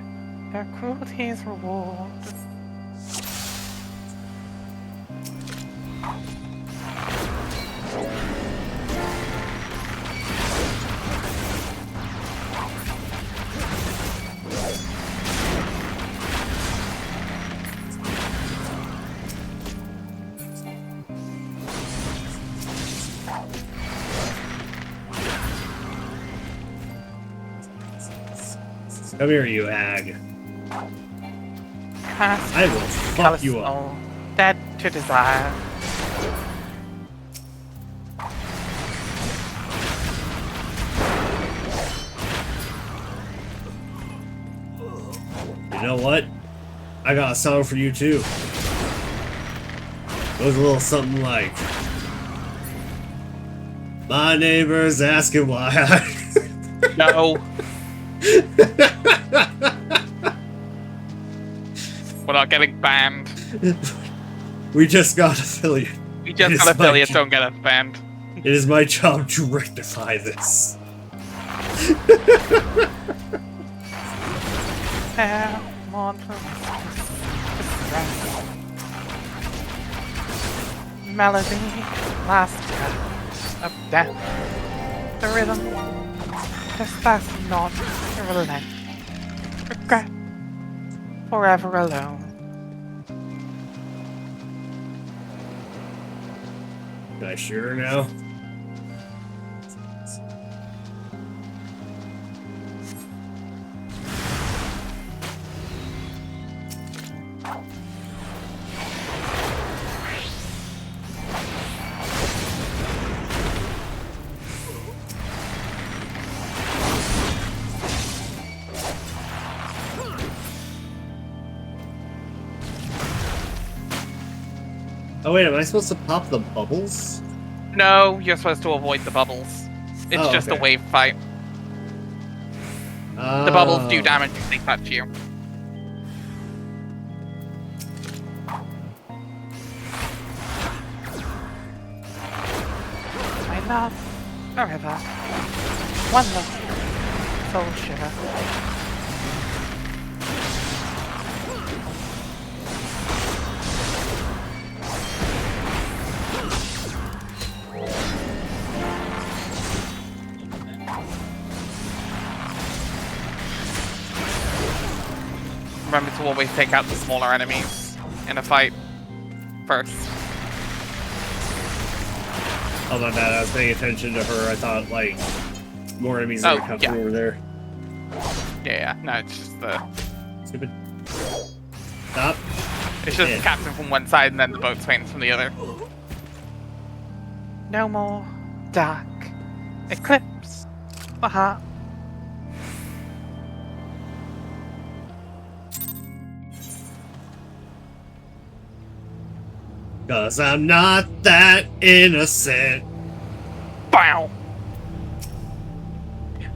their cruelty's reward. Come here, you hag. I will fuck you up. Dead to desire. You know what? I got a song for you too. Goes a little something like, my neighbor's asking why I... No. We're not getting banned. We just got affiliate. We just got affiliates, don't get us banned. It is my job to rectify this. melody, last breath of death. The rhythm, just that's not relent. Regret, forever alone. Can I shoot her now? Oh wait, am I supposed to pop the bubbles? No, you're supposed to avoid the bubbles. It's just a okay. wave fight. The bubbles do damage if they touch you. My love, forever. One look, soul shiver. Remember to always take out the smaller enemies in a fight first. Oh my bad, I was paying attention to her. I thought, like, more enemies were coming from over there. Yeah, no, it's just the... Stupid. Stop. It's just the captain from one side and then the boatswains from the other. No more dark eclipse. Aha. Cause I'm not that innocent. Bow.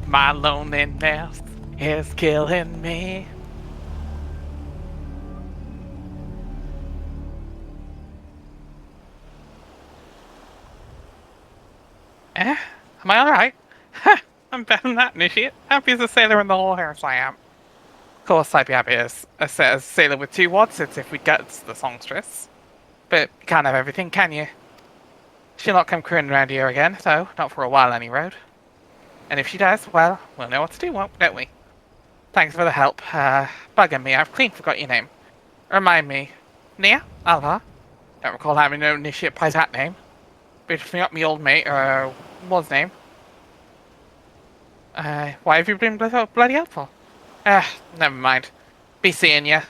My loneliness is killing me. Am I alright? I'm better than that, initiate. Happy as a sailor in the whole house I am. Of course I'd be happy as a sailor with 2 wadsits if we get the songstress. But you can't have everything, can you? She'll not come crewing around here again, though, not for a while any road. And if she does, well, we'll know what to do, won't we? Thanks for the help. Bugging me, I've clean forgot your name. Remind me. Nia? Alva? Don't recall having no initiate by that name. But if me up me old mate, what's name? Why have you been bloody helpful? Never mind. Be seeing ya.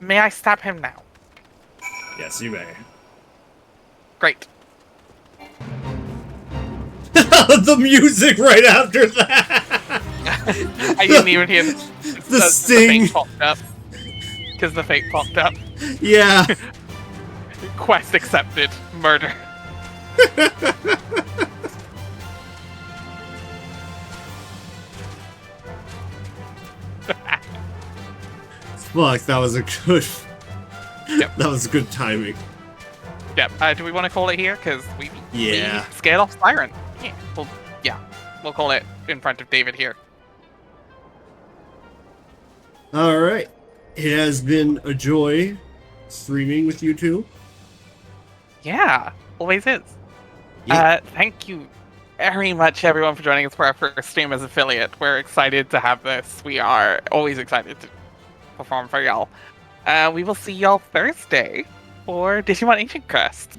May I stab him now? Yes, you may. Great. The music right after that! I didn't even hear the sting. The fate popped up. Because the fate popped up. Yeah. Quest accepted. Murder. Fuck, that was a good... Yep. That was good timing. Yep. Do we want to call it here? Because we scaled off Siren. Yeah. We'll call it in front of David here. Alright. It has been a joy streaming with you two. Yeah. Always is. Yeah. Thank you very much, everyone, for joining us for our first stream as affiliate. We're excited to have this. We are always excited to perform for y'all. We will see y'all Thursday for Digimon Ancient Quest.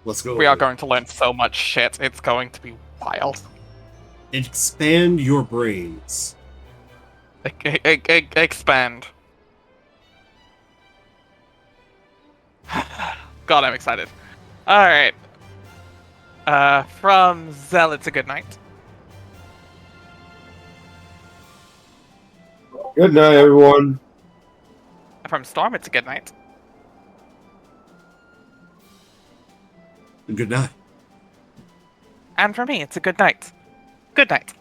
Let's go. We are going to learn so much shit. It's going to be wild. Expand your brains. Expand. God, I'm excited. Alright. From Zell, it's a good night. Good night, everyone. From Storm, it's a good night. Good night. And for me, it's a good night. Good night.